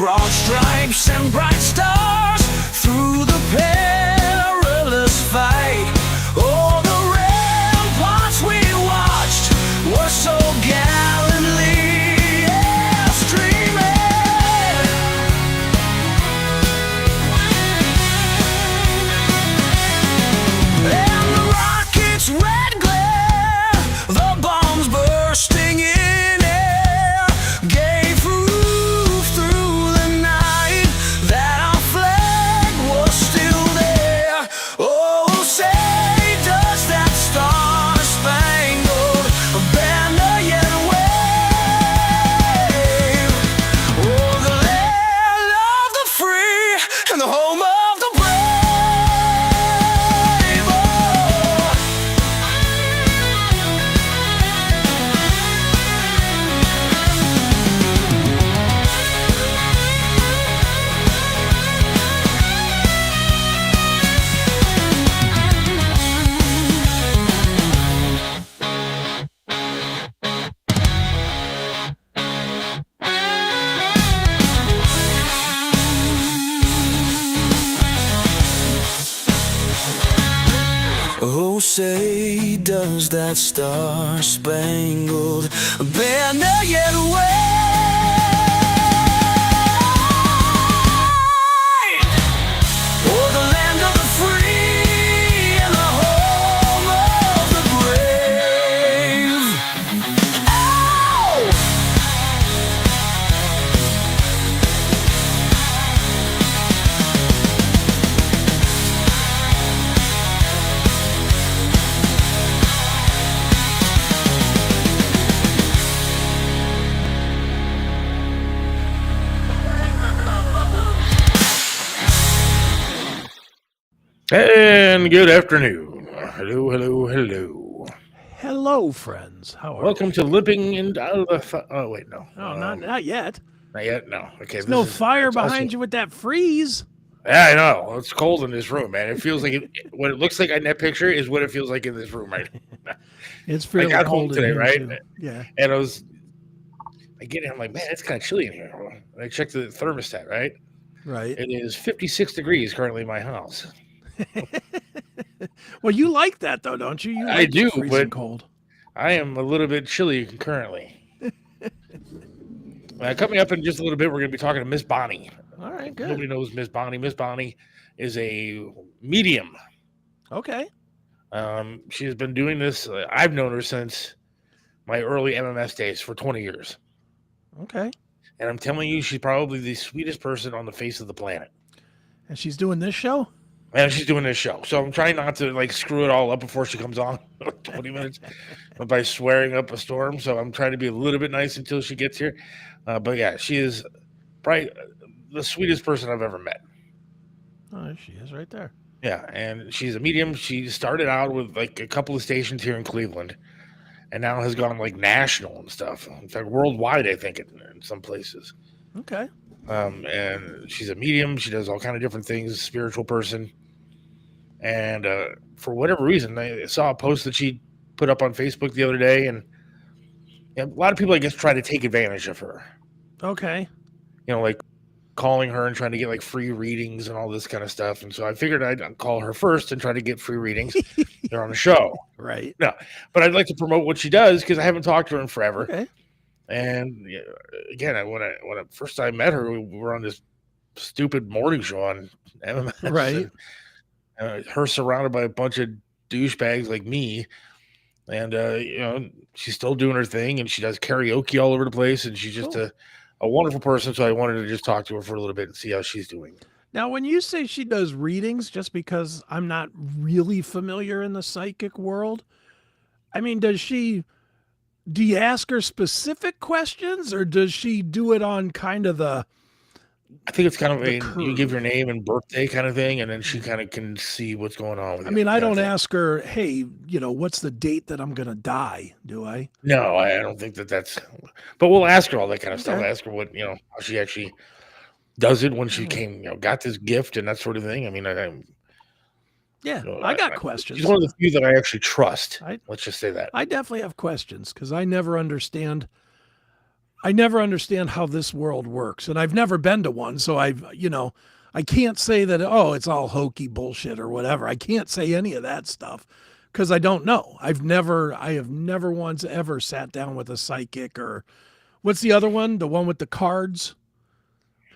broad stripes and bright stars through the perilous fight. Oh, the ramparts we watched were so gallantly streaming. And the rockets' red glare, the bombs bursting in air, gave proof through the night that our flag was still there. Oh, say does that star-spangled banner yet wave? Oh, the land of the free and the home of the brave. Oh. Oh, say does that star-spangled banner yet wave? Oh, the land of the free and the home of the brave. Ow! And good afternoon. Hello, hello, hello. Hello, friends. How are Welcome to Limping and Out of the... Oh, wait, no. you? Oh, not yet. Not yet? No. Okay. There's no fire behind you with that freeze. Yeah, I know. It's cold in this room, man. It feels like... what it looks like in that picture is what it feels like in this room right now. It's I fairly got cold home today, in here, right? too. Yeah. And I get in, I'm like, man, it's kind of chilly in here. And I checked the thermostat, right? Right. It is 56 degrees currently in my house. Well, you like that, though, don't you? You I like do, freezing but- cold. I am a little bit chilly currently. Coming up in just a little bit, we're going to be talking to Miss Bonnie. All right, good. Nobody knows Miss Bonnie. Miss Bonnie is a medium. Okay. She has been doing this. I've known her since my early MMS days for 20 years. Okay. And I'm telling you, she's probably the sweetest person on the face of the planet. And she's doing this show? And she's doing this show. So I'm trying not to screw it all up before she comes on 20 minutes by swearing up a storm. So I'm trying to be a little bit nice until she gets here. But yeah, she is probably the sweetest person I've ever met. Oh, she is right there. Yeah, and she's a medium. She started out with a couple of stations here in Cleveland, and now has gone national and stuff. In fact, worldwide, I think, in some places. Okay. And she's a medium. She does all kind of different things. Spiritual person. And for whatever reason, I saw a post that she put up on Facebook the other day, and a lot of people, I guess, try to take advantage of her. Okay. Calling her and trying to get free readings and all this kind of stuff. And so I figured I'd call her first and try to get free readings. They're on the show. Right. No, but I'd like to promote what she does because I haven't talked to her in forever. Okay. And again, when I first time met her, we were on this stupid morning show on MMS. Right. And, her surrounded by a bunch of douchebags like me. And, she's still doing her thing, and she does karaoke all over the place. And she's just a wonderful person. So I wanted to just talk to her for a little bit and see how she's doing. Now, when you say she does readings, just because I'm not really familiar in the psychic world, I mean, do you ask her specific questions, or does she do it on kind of the... I think it's kind of you give curve. your name and birthday kind of thing, and then she kind of can see what's going on with I you. mean, I kind of don't thing. ask her, hey, what's the date that I'm going to die, do I? No, I don't think that's. But we'll ask her all that kind of stuff. Okay. Ask her what how she actually does it when she got this gift and that sort of thing. I mean, Yeah, I got questions. she's one of the few that I actually trust. I- Let's just say that. I definitely have questions because I never understand. I never understand how this world works, and I've never been to one, so I can't say that it's all hokey bullshit or whatever. I can't say any of that stuff because I don't know. I have never once ever sat down with a psychic or what's the other one? The one with the cards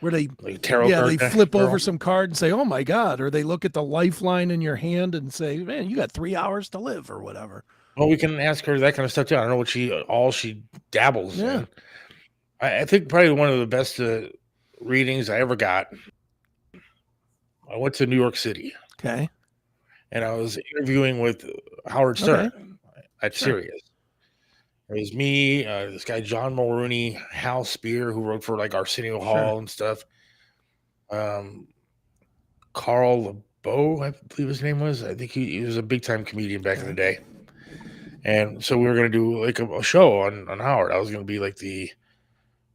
where they Like tarot they card flip girl. over some card and say, "Oh my God," or they look at the lifeline in your hand and say, "Man, you got 3 hours to live," or whatever. Well, we can ask her that kind of stuff too. I don't know what she dabbles Yeah. in. I think probably one of the best readings I ever got. I went to New York City. Okay. And I was interviewing with Howard Stern at Sirius. It was me, this guy John Mulrooney, Hal Spear, who wrote for like Arsenio Hall and stuff. Carl LeBeau, I believe his name was. I think he was a big time comedian back in the day. And so we were going to do like a show on Howard. I was going to be like the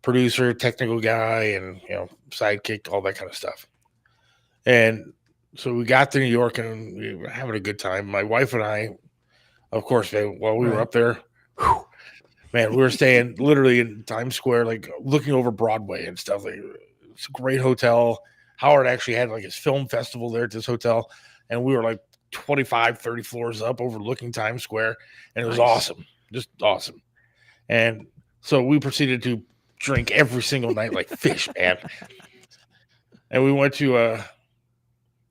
producer, technical guy, and sidekick, all that kind of stuff. And so we got to New York and we were having a good time. My wife and I, of course, man, while we were up there, man, we were staying literally in Times Square, like looking over Broadway and stuff. Like, it's a great hotel. Howard actually had like his film festival there at this hotel. And we were like 25, 30 floors up overlooking Times Square. And it was awesome. Just awesome. And so we proceeded to drink every single night like fish, man. And we went to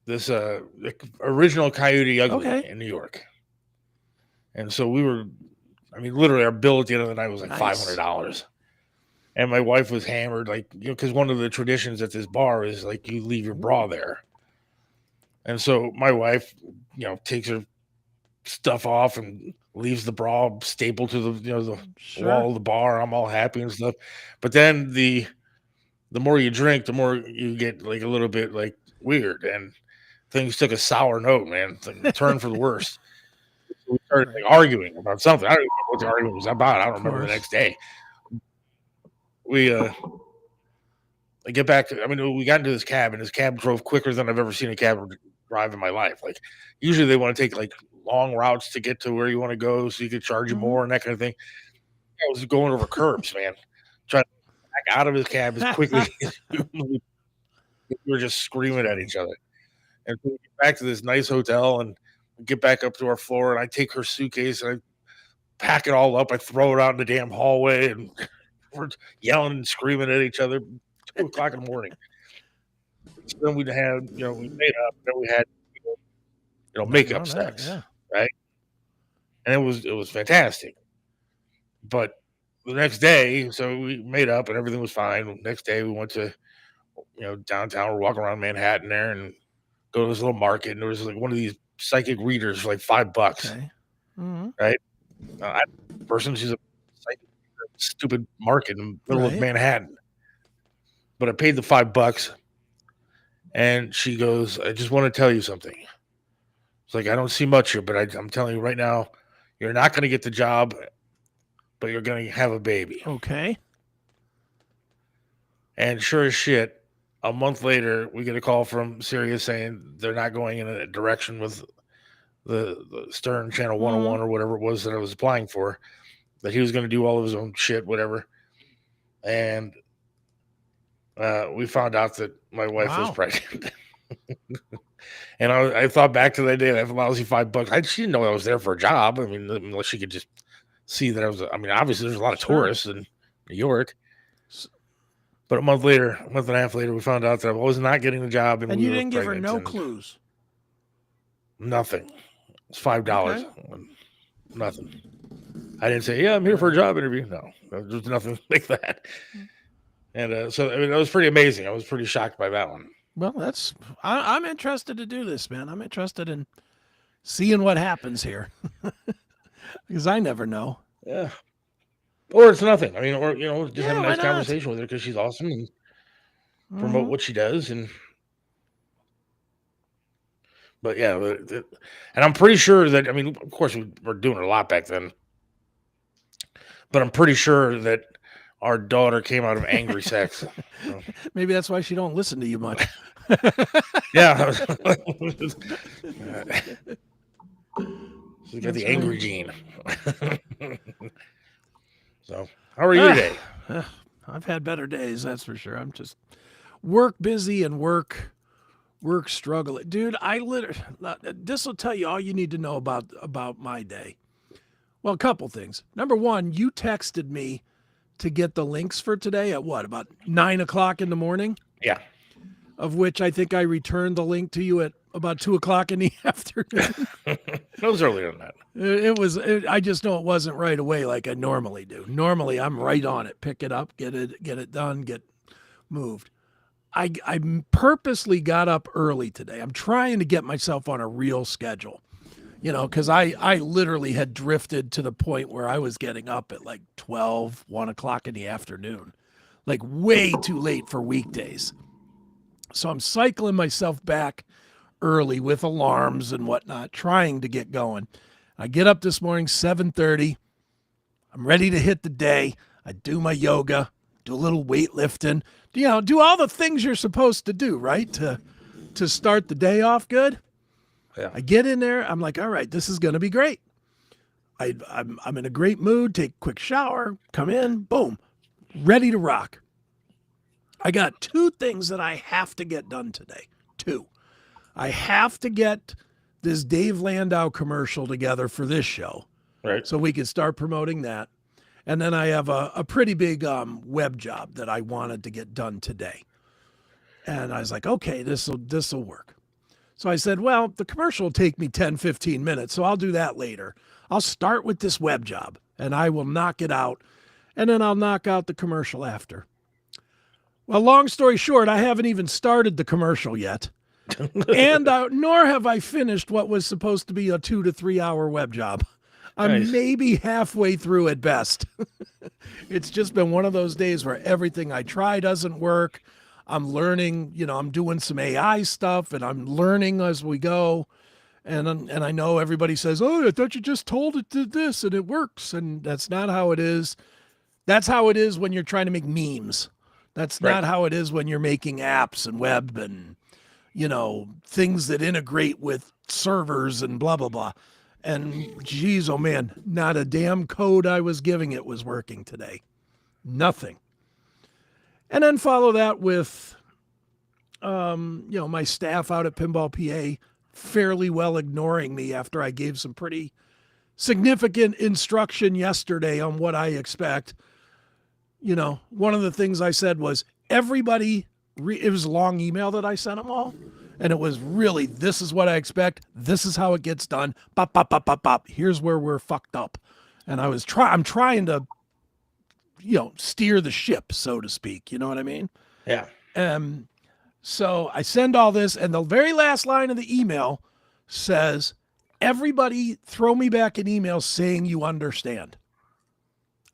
this original Coyote Ugly in New York. And so we were, I mean, literally our bill at the end of the night was like $500. And my wife was hammered, like, because one of the traditions at this bar is like you leave your bra there. And so my wife, takes her stuff off and leaves the bra stapled to the wall of the bar. I'm all happy and stuff. But then the more you drink, the more you get like a little bit like weird, and things took a sour note, man. Like, turn for the worst. We started like arguing about something. I don't even know what the argument was about. I don't remember the next day. We I get back. I mean, we got into this cab, and this cab drove quicker than I've ever seen a cab drive in my life. Like, usually they want to take like long routes to get to where you want to go, so you could charge you more and that kind of thing. I was going over curbs, man, trying to back out of his cab as quickly as we were just screaming at each other. And so we get back to this nice hotel and get back up to our floor, and I take her suitcase and I pack it all up. I throw it out in the damn hallway, and we're yelling and screaming at each other. 2:00 in the morning. So then we had, we made up. Then we had, makeup sex, right? And it was fantastic. But the next day, so we made up and everything was fine. Next day, we went to, downtown. We're walking around Manhattan there and go to this little market, and there was like one of these psychic readers for like $5, right? Person, she's a psychic, stupid market in the middle of Manhattan. But I paid the $5, and she goes, "I just want to tell you something." It's like, I don't see much here, but I'm telling you right now, you're not going to get the job, but you're going to have a baby. Okay. And sure as shit, a month later, we get a call from Sirius saying they're not going in a direction with the Stern Channel 101 or whatever it was that I was applying for, that he was going to do all of his own shit, whatever. And we found out that my wife was pregnant. And I thought back to that day, that lousy $5. She didn't know I was there for a job. I mean, unless she could just see that I was. I mean, obviously, there's a lot of tourists in New York. But a month and a half later, we found out that I was not getting the job. And you didn't give her no clues? Nothing. It's $5. Okay. Nothing. I didn't say, "Yeah, I'm here for a job interview." No, there's nothing like that. And so, I mean, that was pretty amazing. I was pretty shocked by that one. Well, I'm interested to do this, man. I'm interested in seeing what happens here because I never know. Yeah. Or it's nothing. I mean, or, just have a nice conversation with her because she's awesome and promote what she does. But yeah, and I'm pretty sure that, I mean, of course, we were doing a lot back then, but I'm pretty sure that our daughter came out of angry sex. So. Maybe that's why she don't listen to you much. Yeah. She's got the angry gene. So, how are you today? I've had better days, that's for sure. I'm just work busy and work struggling. Dude, I literally, this will tell you all you need to know about my day. Well, a couple things. Number one, you texted me to get the links for today at what, about 9:00 in the morning? Yeah. Of which I think I returned the link to you at about 2:00 in the afternoon. It was earlier than that. I just know it wasn't right away like I normally do. Normally I'm right on it, pick it up, get it done, get moved. I purposely got up early today. I'm trying to get myself on a real schedule, because I literally had drifted to the point where I was getting up at like 12, 1:00 in the afternoon, like way too late for weekdays. So I'm cycling myself back early with alarms and whatnot, trying to get going. I get up this morning, 7:30. I'm ready to hit the day. I do my yoga, do a little weightlifting, do all the things you're supposed to do, right? To start the day off good. Yeah. I get in there. I'm like, all right, this is going to be great. I'm in a great mood. Take a quick shower, come in, boom, ready to rock. I got 2 things that I have to get done today. 2. I have to get this Dave Landau commercial together for this show. Right. So we can start promoting that. And then I have a pretty big web job that I wanted to get done today. And I was like, okay, this will work. So I said, well, the commercial will take me 10, 15 minutes, so I'll do that later. I'll start with this web job, and I will knock it out, and then I'll knock out the commercial after. Well, long story short, I haven't even started the commercial yet, and nor have I finished what was supposed to be a 2 to 3 hour web job. I'm Nice. maybe halfway through at best. It's just been one of those days where everything I try doesn't work. I'm learning, I'm doing some AI stuff, and I'm learning as we go. And I know everybody says, oh, I thought you just told it to this and it works. And that's not how it is. That's how it is when you're trying to make memes. That's not how it is when you're making apps and web and, things that integrate with servers and blah, blah, blah. And geez, oh man, not a damn code I was giving it was working today. Nothing. And then follow that with, my staff out at Pinball PA fairly well ignoring me after I gave some pretty significant instruction yesterday on what I expect. One of the things I said was everybody, it was a long email that I sent them all. And it was really, this is what I expect. This is how it gets done. Bop, bop, bop, bop, bop. Here's where we're fucked up. And I'm trying to, steer the ship, so to speak. You know what I mean? Yeah. So I send all this, and the very last line of the email says, everybody throw me back an email saying you understand.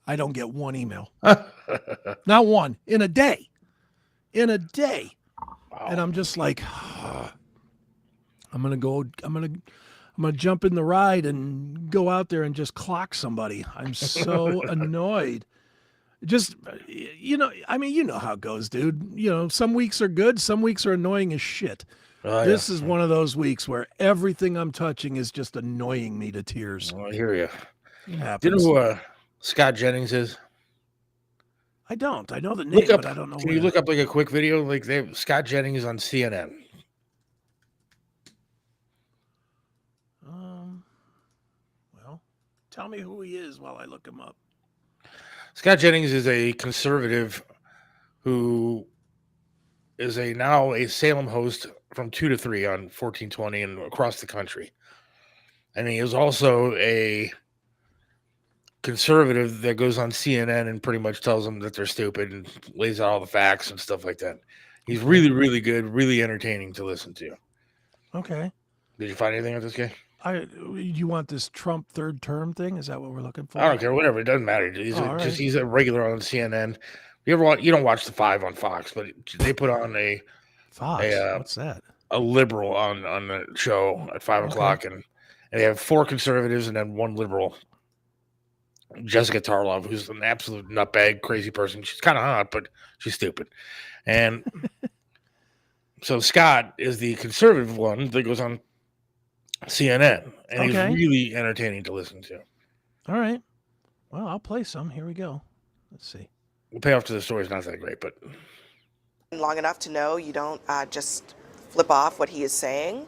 I don't get one email. Not one. In a day. Wow. And I'm just like, I'm going to jump in the ride and go out there and just clock somebody. I'm so annoyed. Just, you know how it goes, dude. Some weeks are good. Some weeks are annoying as shit. This is one of those weeks where everything I'm touching is just annoying me to tears. I hear you. Do you know who Scott Jennings is? I don't. I know the name, but I don't know. Can you look up like a quick video? Like they have Scott Jennings on CNN. Well, tell me who he is while I look him up. Scott Jennings is a conservative who is now a Salem host from 2 to 3 on 1420 and across the country. And he is also a conservative that goes on CNN and pretty much tells them that they're stupid and lays out all the facts and stuff like that. He's really, really good, really entertaining to listen to. Okay. Did you find anything with this guy? You want this Trump third term thing? Is that what we're looking for? I don't care, whatever. It doesn't matter. He's a regular on CNN. You don't watch the 5 on Fox, but they put on a Fox. What's that? A liberal on the show at 5 o'clock, and they have 4 conservatives and then 1 liberal. Jessica Tarlov, who's an absolute nutbag, crazy person. She's kind of hot, but she's stupid. And so Scott is the conservative one that goes on CNN, and he's really entertaining to listen to. All right. Well, I'll play some. Here we go. Let's see. the payoff to the story is not that great, but long enough to know you don't just flip off what he is saying.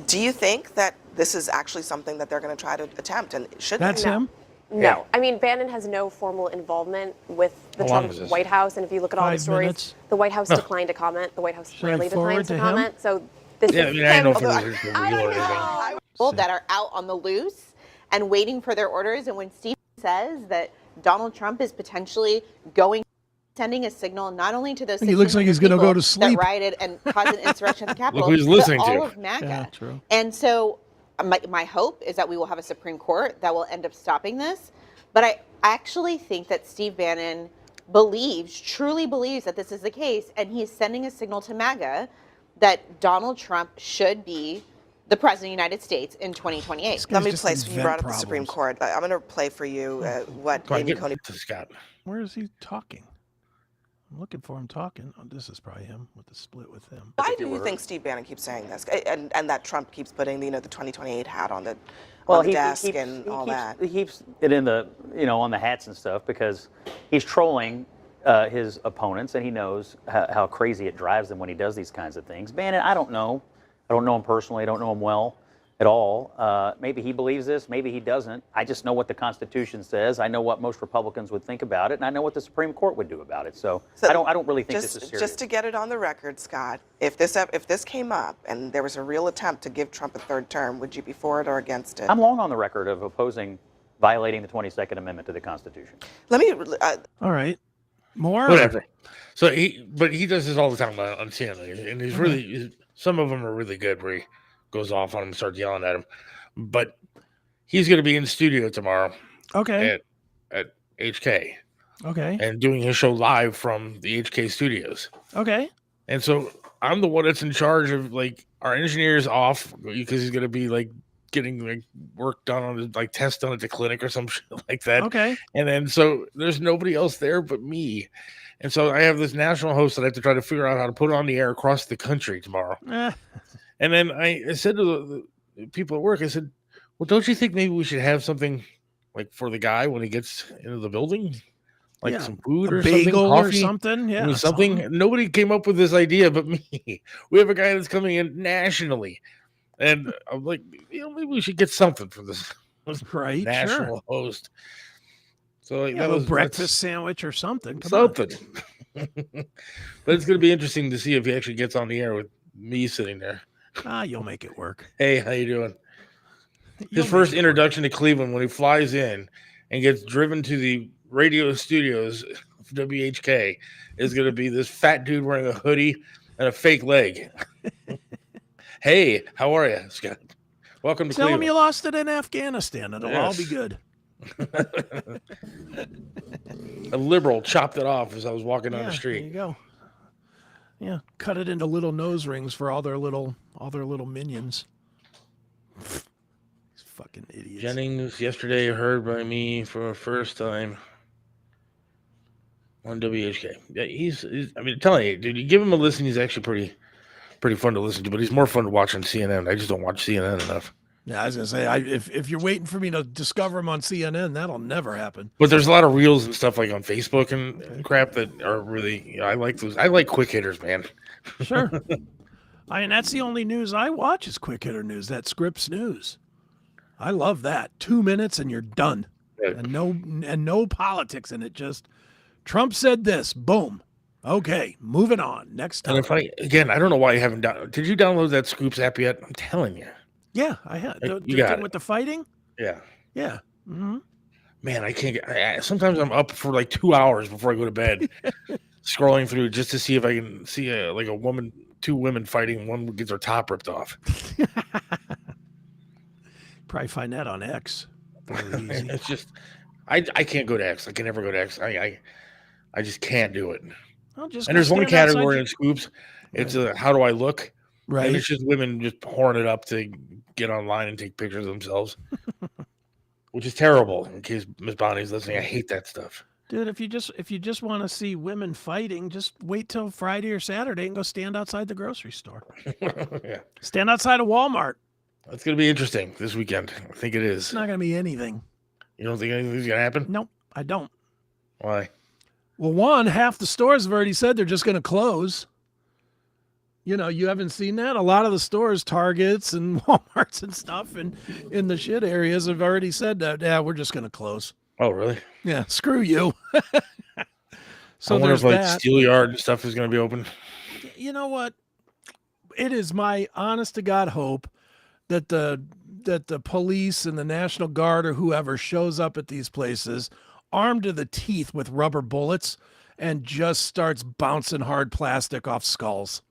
Do you think that this is actually something that they're going to try to attempt? And should That's they? him? No. Yeah. I mean, Bannon has no formal involvement with the How long Trump is this? White House, and if you look at all the 5 stories, minutes? the White House declined to comment. The White House Should I rarely forward declines to to him? comment. So this yeah, I is mean, I don't know if it although was his real or anything. People that are out on the loose and waiting for their orders. And when Steve says that Donald Trump is potentially sending a signal not only to those He looks like he's 1,600 gonna go to people sleep. that rioted and caused an insurrection at the Capitol, who he's listening but all to. of MAGA. Yeah, true. And so my hope is that we will have a Supreme Court that will end up stopping this. But I actually think that Steve Bannon truly believes that this is the case, and he is sending a signal to MAGA that Donald Trump should be the president of the United States in 2028. Let me just play. You invent brought up the Supreme problems. Court. I'm going to play for you what Come on, Amy get Coney. to Scott. Where is he talking? I'm looking for him talking. Oh, this is probably him with the split with him. Why do you think Steve Bannon keeps saying this, and that Trump keeps putting the 2028 hat on the desk and all that? He keeps it in the on the hats and stuff because he's trolling his opponents, and he knows how crazy it drives them when he does these kinds of things. Bannon, I don't know him personally. I don't know him well at all. Maybe he believes this. Maybe he doesn't. I just know what the Constitution says. I know what most Republicans would think about it, and I know what the Supreme Court would do about it. So I don't really think this is serious. Just to get it on the record, Scott, if this came up and there was a real attempt to give Trump a third term, would you be for it or against it? I'm long on the record of opposing violating the 22nd Amendment to the Constitution. Let me. All right. More? Whatever. So he does this all the time on CNN, and some of them are really good where he goes off on him and starts yelling at him. But he's going to be in studio tomorrow Okay. at HK Okay. and doing his show live from the HK studios. Okay. And so I'm the one that's in charge of our engineer's off because he's going to be getting work done on his test done at the clinic or some shit like that. Okay. And then so there's nobody else there but me. And so I have this national host that I have to try to figure out how to put on the air across the country tomorrow. And then I said to the people at work, I said, well, don't you think maybe we should have something for the guy when he gets into the building? Yeah, some food a or bagel something, or something. Yeah. something. Nobody came up with this idea but me. We have a guy that's coming in nationally. And I'm like, maybe we should get something for this Right. national Sure. host. So Yeah, a breakfast sandwich or something. Come something. But it's going to be interesting to see if he actually gets on the air with me sitting there. You'll make it work. Hey, how you doing? You'll His first make it introduction to Cleveland when he flies in and gets driven to the radio studios of WHK is going to be this fat dude wearing a hoodie and a fake leg. Hey, how are you, Scott? Welcome to Tell him Cleveland. you lost it in Afghanistan. It'll all be Yes. good. A liberal chopped it off as I was walking down the There street. you go. Yeah, cut it into little nose rings for all their little minions. These fucking idiots. Jennings yesterday heard by me for the first time on WHK. Yeah, he's I mean, telling you, dude, you give him a listen, he's actually pretty fun to listen to, but he's more fun to watch on CNN. I just don't watch CNN enough. Yeah, I was gonna say, if you're waiting for me to discover him on CNN, that'll never happen. But there's a lot of reels and stuff on Facebook and crap that are really, I like those. I like quick hitters, man. Sure. I mean, that's the only news I watch is quick hitter news. That Scripps News. I love that. 2 minutes and you're done. Right. And no politics in it. Just Trump said this. Boom. Okay, moving on. Next time. And I don't know why you haven't did you download that Scoops app yet? I'm telling you. Yeah, I had. You got it. With the fighting? Yeah. Yeah. Mm-hmm. Man, I can't get. Sometimes I'm up for 2 hours before I go to bed, scrolling through just to see if I can see a woman, two women fighting. One gets her top ripped off. Probably find that on X. Very easy. It's just, I can't go to X. I can never go to X. I just can't do it. Well, just And there's go one stand outside category your- in Scoops. It's how do I look? Right. And it's just women just pouring it up to get online and take pictures of themselves, which is terrible. In case Miss Bonnie's listening, I hate that stuff. Dude, if you just want to see women fighting, just wait till Friday or Saturday and go stand outside the grocery store. Yeah, Stand outside of Walmart. it's gonna be interesting this weekend. I think it is. It's not going to be anything. You don't think anything's gonna happen? Nope, I don't. Why? Well, one, half the stores have already said they're just going to close. You know, you haven't seen that? A lot of the stores, Targets and Walmarts and stuff and in the shit areas have already said that, yeah, we're just going to close. Oh, really? Yeah, screw you. So I wonder there's if like that. Steelyard and stuff is going to be open. You know what? It is my honest to God hope that the police and the National Guard or whoever shows up at these places armed to the teeth with rubber bullets and just starts bouncing hard plastic off skulls.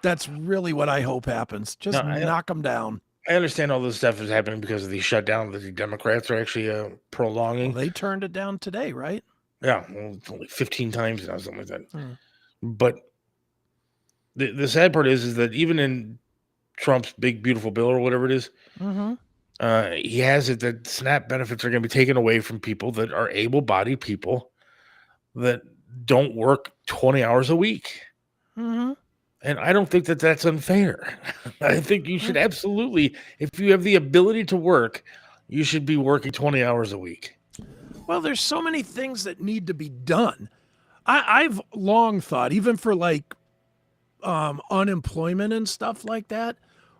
That's really what I hope happens. Just knock them down. I understand all this stuff is happening because of the shutdown that the Democrats are actually prolonging. Well, they turned it down today, right? Yeah, well, it's only 15 times now, something like that. But the sad part is that even in Trump's big beautiful bill or whatever it is, he has it that SNAP benefits are going to be taken away from people that are able-bodied people that don't work 20 hours a week. And I don't think that that's unfair. I think you should absolutely, if you have the ability to work, you should be working 20 hours a week. Well, there's so many things that need to be done. I've long thought, even for like unemployment and stuff like that,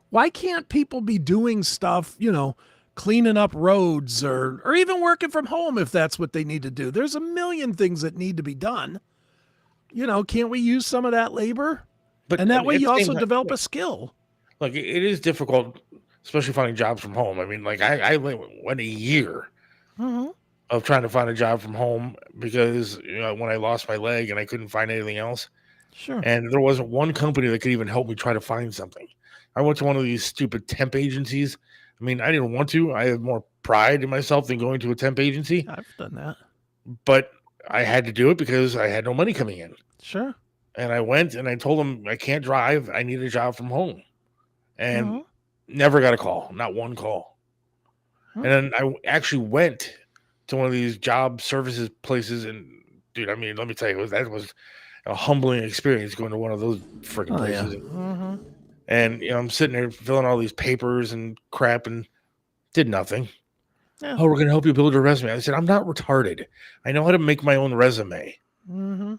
why can't people be doing stuff, you know, cleaning up roads or even working from home if that's what they need to do? There's a million things that need to be done. You know, can't we use some of that labor? But And that way at you the same also time, develop a skill. Like it is difficult, especially finding jobs from home. I mean, like I went a year of trying to find a job from home because when I lost my leg and I couldn't find anything else. Sure. And there wasn't one company that could even help me try to find something. I went to one of these stupid temp agencies. I mean, I didn't want to. I have more pride in myself than going to a temp agency. I've done that. But I had to do it because I had no money coming in. Sure. And I went and I told them I can't drive. I need a job from home. And never got a call, not one call. And then I actually went to one of these job services places. And dude, I mean, let me tell you, that was a humbling experience going to one of those freaking places. Yeah. And I'm sitting there filling all these papers and crap and did nothing. Yeah. Oh, we're going to help you build your resume. I said, I'm not retarded. I know how to make my own resume. I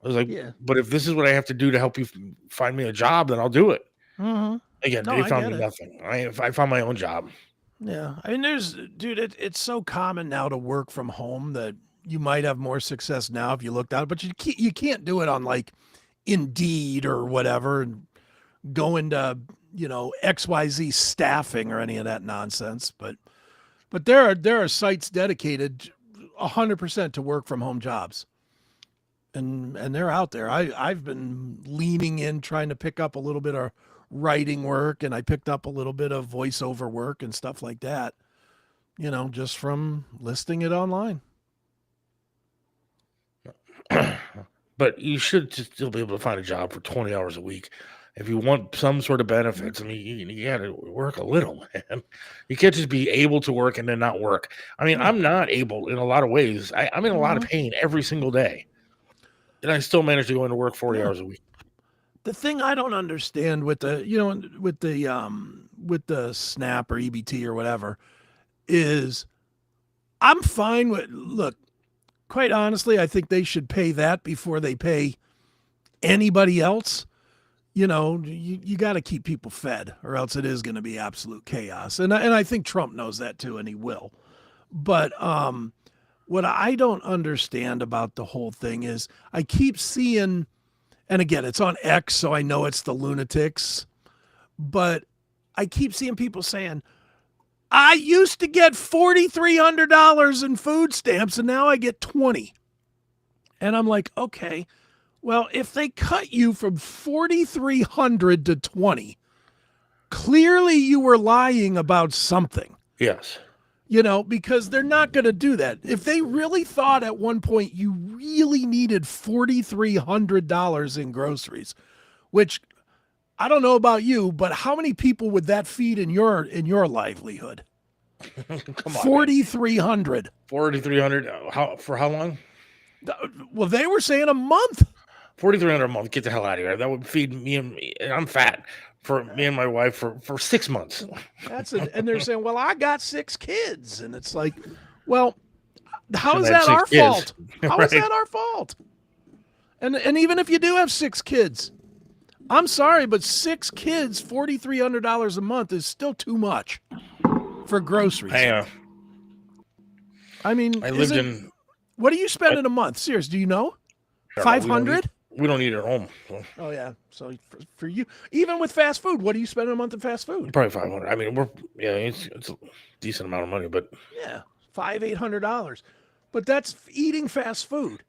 was like, but if this is what I have to do to help you find me a job, then I'll do it. Again, No, they I found get me it. nothing. I found my own job. Yeah. I mean, it's so common now to work from home that you might have more success now if you looked at it, but you can't do it on like Indeed or whatever and go into, XYZ staffing or any of that nonsense. But there are sites dedicated 100% to work from home jobs. And they're out there. I've been leaning in trying to pick up a little bit of writing work, and I picked up a little bit of voiceover work and stuff like that, just from listing it online. But you should still be able to find a job for 20 hours a week. If you want some sort of benefits, I mean, you got to work a little, man. You can't just be able to work and then not work. I mean, I'm not able in a lot of ways. I'm in a lot of pain every single day. And I still manage to go into work 40 hours a week. The thing I don't understand with the SNAP or EBT or whatever is I'm fine with, look, quite honestly, I think they should pay that before they pay anybody else. You got to keep people fed or else it is going to be absolute chaos. And I think Trump knows that too, and he will. But what I don't understand about the whole thing is I keep seeing, and again, it's on X, so I know it's the lunatics, but I keep seeing people saying, I used to get $4,300 in food stamps and now I get 20. And I'm like, okay, well, if they cut you from 4,300 to 20, clearly you were lying about something. Yes. Because they're not going to do that. If they really thought at one point you really needed $4,300 in groceries, which I don't know about you, but how many people would that feed in your livelihood? Come on, 4,300. 4,300. For how long? Well, they were saying a month. 4,300 a month. Get the hell out of here. That would feed me and I'm fat. For me and my wife for 6 months. And they're saying, well, I got 6 kids. And it's like, well, How is Shouldn't have that our 6 kids. fault? How is Right. that our fault? And even if you do have 6 kids, I'm sorry, but 6 kids, $4,300 a month is still too much for groceries. I mean, I lived in. what do you spend in a month? Serious, do you know? I don't know, 500? We don't eat at home. So Oh yeah. So for you, even with fast food, what do you spend in a month in fast food? probably 500. I mean, it's a decent amount of money, but Yeah, $800. But that's eating fast food,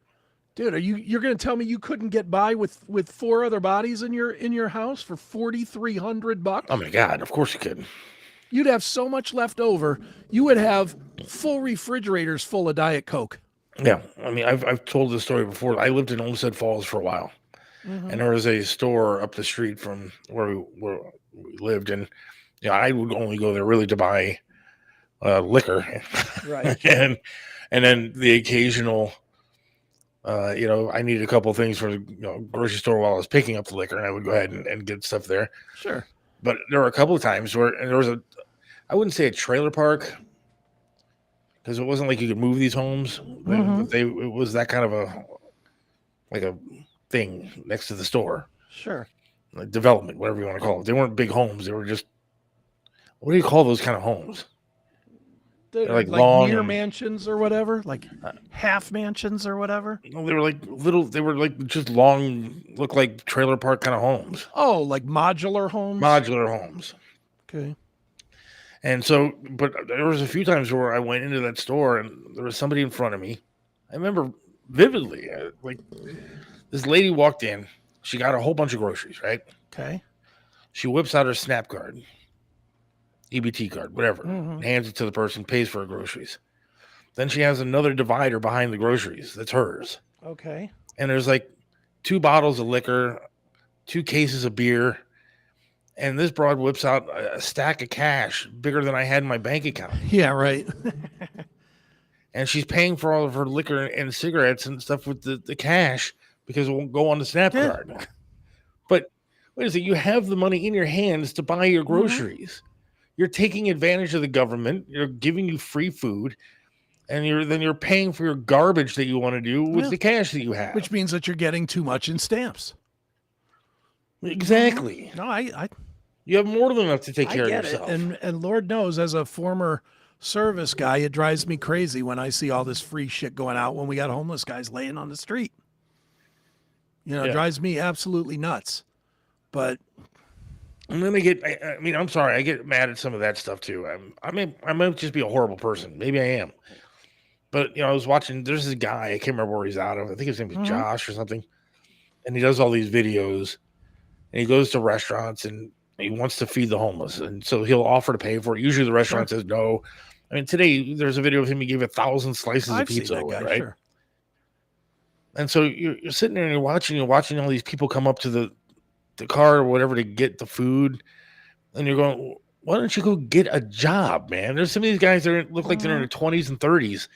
dude. You're going to tell me you couldn't get by with 4 other bodies in your house for $4,300? oh my God, of course you could. You'd have so much left over. You would have full refrigerators full of Diet Coke. Yeah, I mean, I've told this story before. I lived in Olmsted Falls for a while, and there was a store up the street from where we lived, and I would only go there really to buy liquor, Right. and then the occasional, I needed a couple things for the grocery store while I was picking up the liquor, and I would go ahead and get stuff there. Sure. But there were a couple of times where and there was I wouldn't say a trailer park, because it wasn't like you could move these homes. It was that kind of a thing next to the store, Sure. like development, whatever you want to call it. They weren't big homes. They were just, what do you call those kind of homes? They're like like long near and- mansions or whatever, like half mansions or whatever. No, they were like little. They were like just long, look like trailer park kind of homes, Oh, like modular homes. modular homes. Okay. And so, but there was a few times where I went into that store and there was somebody in front of me. I remember vividly, like this lady walked in. She got a whole bunch of groceries, right? Okay. She whips out her SNAP card, EBT card, whatever, hands it to the person, pays for her groceries. Then she has another divider behind the groceries that's hers. Okay. And there's like 2 bottles of liquor, 2 cases of beer. And this broad whips out a stack of cash bigger than I had in my bank account. Yeah. Right. And she's paying for all of her liquor and cigarettes and stuff with the cash because it won't go on the SNAP card. But wait a second, you have the money in your hands to buy your groceries. You're taking advantage of the government. You're giving you free food. And you're paying for your garbage that you want to do with the cash that you have. Which means that you're getting too much in stamps. Exactly. No, I You have more than enough to take care of get yourself. it. And Lord knows, as a former service guy, it drives me crazy when I see all this free shit going out when we got homeless guys laying on the street. It drives me absolutely nuts. But And then I mean, I'm sorry, I get mad at some of that stuff too. I might just be a horrible person. Maybe I am. But I was watching. There's this guy. I can't remember where he's out of. I think his name is Josh or something. And he does all these videos. And he goes to restaurants and he wants to feed the homeless, and so he'll offer to pay for it. Usually, the restaurant says no. I mean, today there's a video of him. He gave 1,000 slices of pizza away, right? Sure. And so you're sitting there and you're watching all these people come up to the car or whatever to get the food, and you're going, why don't you go get a job, man? There's some of these guys that look like they're in their 20s and 30s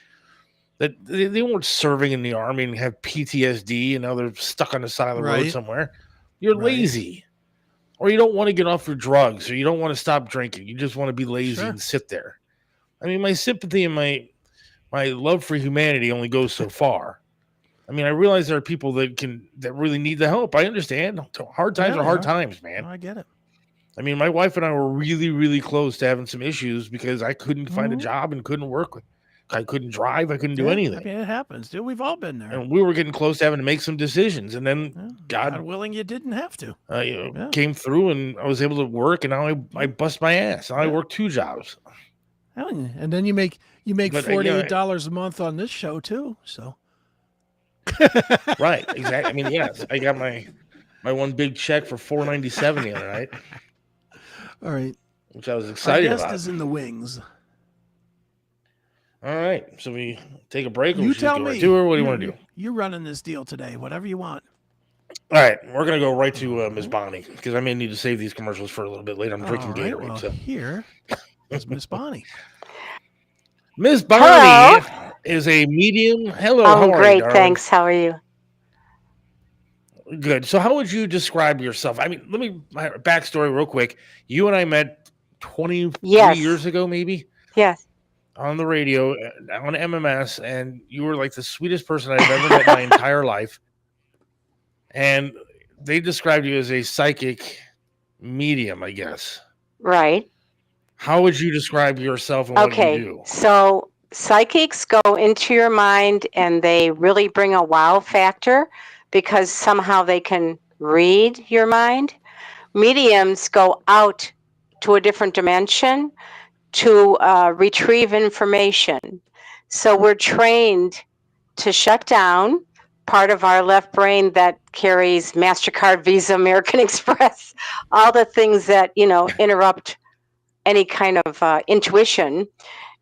that they weren't serving in the army and have PTSD, and now they're stuck on the side of the road somewhere. You're lazy, or you don't want to get off your drugs, or you don't want to stop drinking. You just want to be lazy and sit there. I mean, my sympathy and my love for humanity only goes so far. I mean, I realize there are people that really need the help. I understand. Hard times are hard times, man. I get it. I mean, my wife and I were really, really close to having some issues because I couldn't find a job and couldn't work. I couldn't drive. I couldn't do anything. I mean, it happens, dude. We've all been there. And we were getting close to having to make some decisions. And then God willing, you didn't have to. Came through, and I was able to work. And now I bust my ass. Now I work 2 jobs. And then you make But, $48 a month on this show too. So right, exactly. I mean, yes, I got my one big check for $4.97 the other night. All right, which I was excited Our guest about. is in the wings. All right, so we take a break. Or You we tell do me. What do you want to do? You're running this deal today. Whatever you want. All right, we're gonna go right to Ms. Bonnie because I may need to save these commercials for a little bit later. I'm drinking All right, Gatorade. well, So here is Miss Bonnie. Ms. Bonnie is a medium. Hello, how I'm are great, you, darling? thanks. How are you? Good. So, how would you describe yourself? I mean, my backstory real quick. You and I met 23 Yes. years ago, maybe. Yes. on the radio on MMS, and you were like the sweetest person I've ever met in my entire life. And they described you as a psychic medium, I guess. Right. How would you describe yourself and what you Okay. do? So psychics go into your mind and they really bring a wow factor because somehow they can read your mind. Mediums go out to a different dimension to retrieve information. So we're trained to shut down part of our left brain that carries MasterCard, Visa, American Express, all the things that, interrupt any kind of intuition.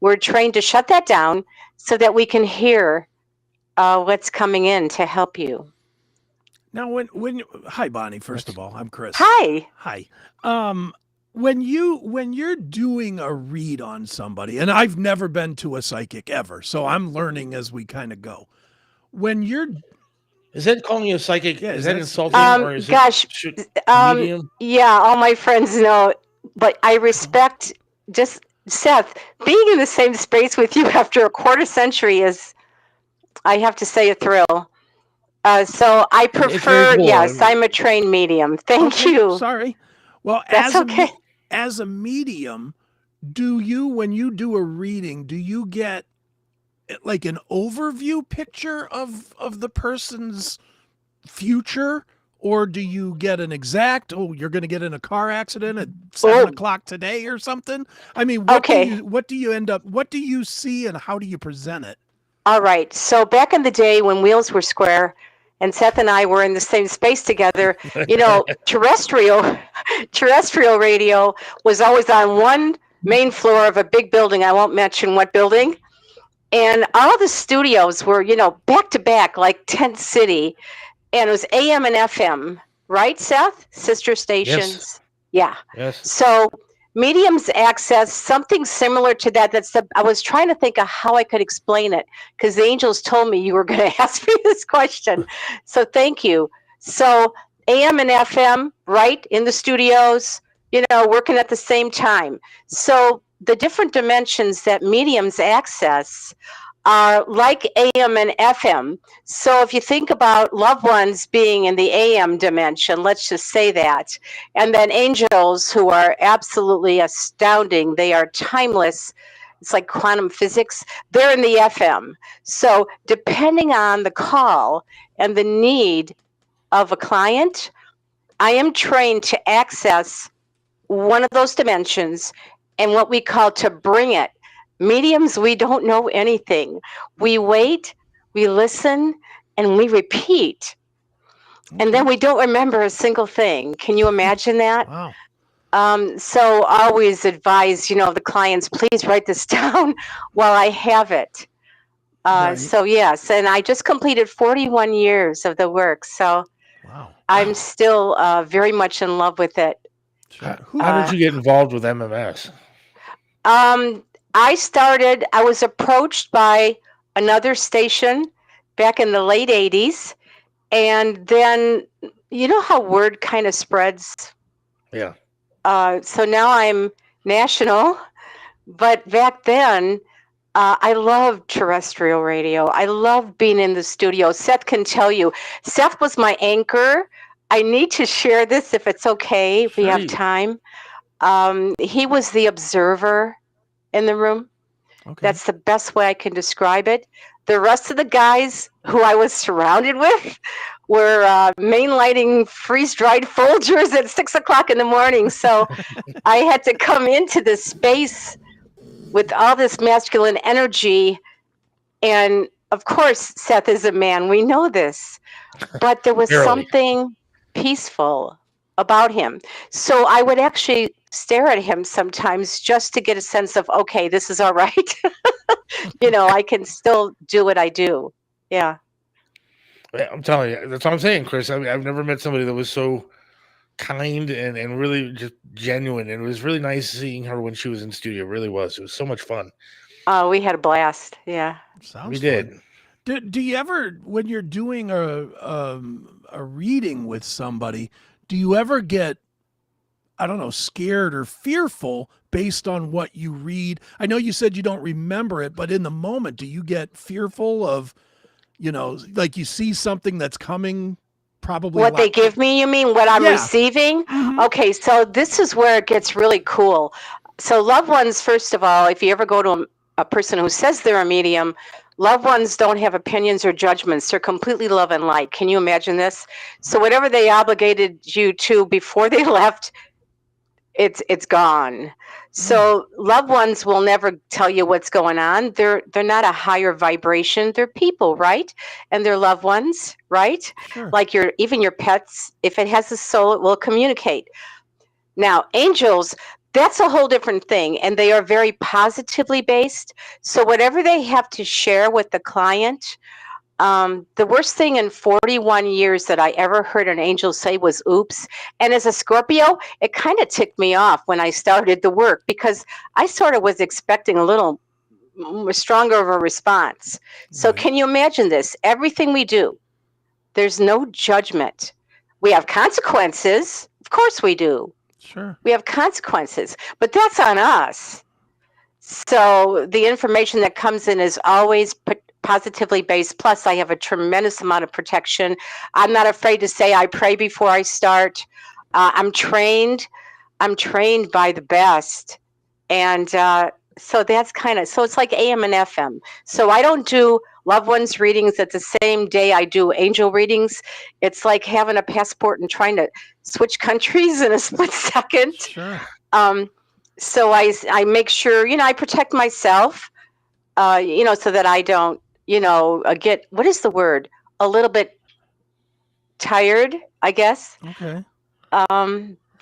We're trained to shut that down so that we can hear what's coming in to help you. Now, hi, Bonnie. First of all, I'm Chris. Hi. Hi. When you're doing a read on somebody, and I've never been to a psychic ever, so I'm learning as we kind of go. When you're Is that calling you a psychic? Yeah, is is that that- insulting? Or is Gosh, it medium? yeah, all my friends know, but I respect just Seth being in the same space with you after a quarter century is, I have to say, a thrill. So I It's very prefer, cool. yes, I'm a trained medium. Thank Okay, you. Sorry. Well, That's okay. As a medium, when you do a reading, do you get like an overview picture of the person's future, or do you get an exact, you're going to get in a car accident at 7:00 today or something? I mean, what do you see and how do you present it? All right. So back in the day when wheels were square and Seth and I were in the same space together, terrestrial radio was always on one main floor of a big building. I won't mention what building. And all the studios were, back to back, like Tent City. And it was AM and FM, right, Seth? Sister stations. Yes. Yeah. Yes. So mediums access something similar to that. I was trying to think of how I could explain it because the angels told me you were going to ask me this question. So thank you. So AM and FM, right, in the studios, working at the same time. So the different dimensions that mediums access are like AM and FM. So if you think about loved ones being in the AM dimension, let's just say that, and then angels who are absolutely astounding, they are timeless. It's like quantum physics. They're in the FM. So depending on the call and the need of a client, I am trained to access one of those dimensions and what we call to bring it. Mediums, we don't know anything. We wait, we listen, and we repeat. And then we don't remember a single thing. Can you imagine that? Wow. So always advise, the clients, please write this down while I have it. Right. So yes, and I just completed 41 years of the work. So Wow. I'm still very much in love with it. Sure. How did you get involved with MMS? I was approached by another station back in the late 80s. And then, you know how word kind of spreads? Yeah. So now I'm national. But back then, I loved terrestrial radio. I loved being in the studio. Seth can tell you. Seth was my anchor. I need to share this if it's okay, if we have time. He was the observer in the room. Okay. That's the best way I can describe it. The rest of the guys who I was surrounded with were mainlighting freeze-dried Folgers at 6:00 in the morning. So I had to come into this space with all this masculine energy. And of course, Seth is a man. We know this. But there was Barely. something peaceful about him. So I would actually stare at him sometimes just to get a sense of, okay, this is all right. I can still do what I do. Yeah. I'm telling you, that's what I'm saying, Chris. I mean, I've never met somebody that was so kind and really just genuine. And it was really nice seeing her when she was in studio. It really was. It was so much fun. We had a blast. Yeah. Sounds We fun. did. Do you ever, when you're doing a reading with somebody, do you ever get I don't know, scared or fearful based on what you read? I know you said you don't remember it, but in the moment, do you get fearful of, like you see something that's coming probably What they give me, you mean what I'm Yeah. receiving? Mhm. Okay, so this is where it gets really cool. So loved ones, first of all, if you ever go to a person who says they're a medium, loved ones don't have opinions or judgments. They're completely love and light. Can you imagine this? So whatever they obligated you to before they left, it's gone. So loved ones will never tell you what's going on. They're not a higher vibration. They're people, right? And they're loved ones, right? Sure. Like even your pets, if it has a soul, it will communicate. Now, angels, that's a whole different thing, and they are very positively based. So whatever they have to share with the client, the worst thing in 41 years that I ever heard an angel say was oops. And as a Scorpio, it kind of ticked me off when I started the work because I sort of was expecting a little stronger of a response. So Right. can you imagine this? Everything we do, there's no judgment. We have consequences. Of course we do. Sure. We have consequences, but that's on us. So the information that comes in is always positively based. Plus, I have a tremendous amount of protection. I'm not afraid to say I pray before I start. I'm trained. I'm trained by the best. And so that's so it's like AM and FM. So I don't do loved ones readings at the same day I do angel readings. It's like having a passport and trying to switch countries in a split second. Sure. So I make sure, I protect myself, so that I don't, get, what is the word? A little bit tired, I guess. Okay.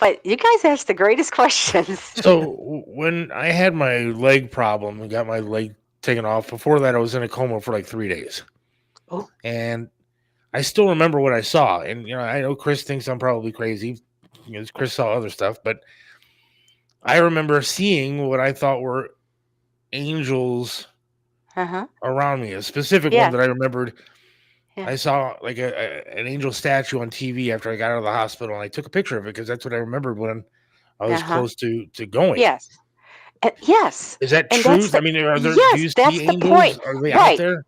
But you guys ask the greatest questions. So when I had my leg problem and got my leg taken off, before that I was in a coma for like 3 days. Oh. And I still remember what I saw. And I know Chris thinks I'm probably crazy. Chris saw other stuff, but I remember seeing what I thought were angels around me. A specific one that I remembered. Yeah. I saw like an angel statue on TV after I got out of the hospital, and I took a picture of it because that's what I remembered when I was close to going. Yes. Yes. Is that And true? that's the- I mean, are there? yes, do you that's see the angels? point. Are they Right. out there?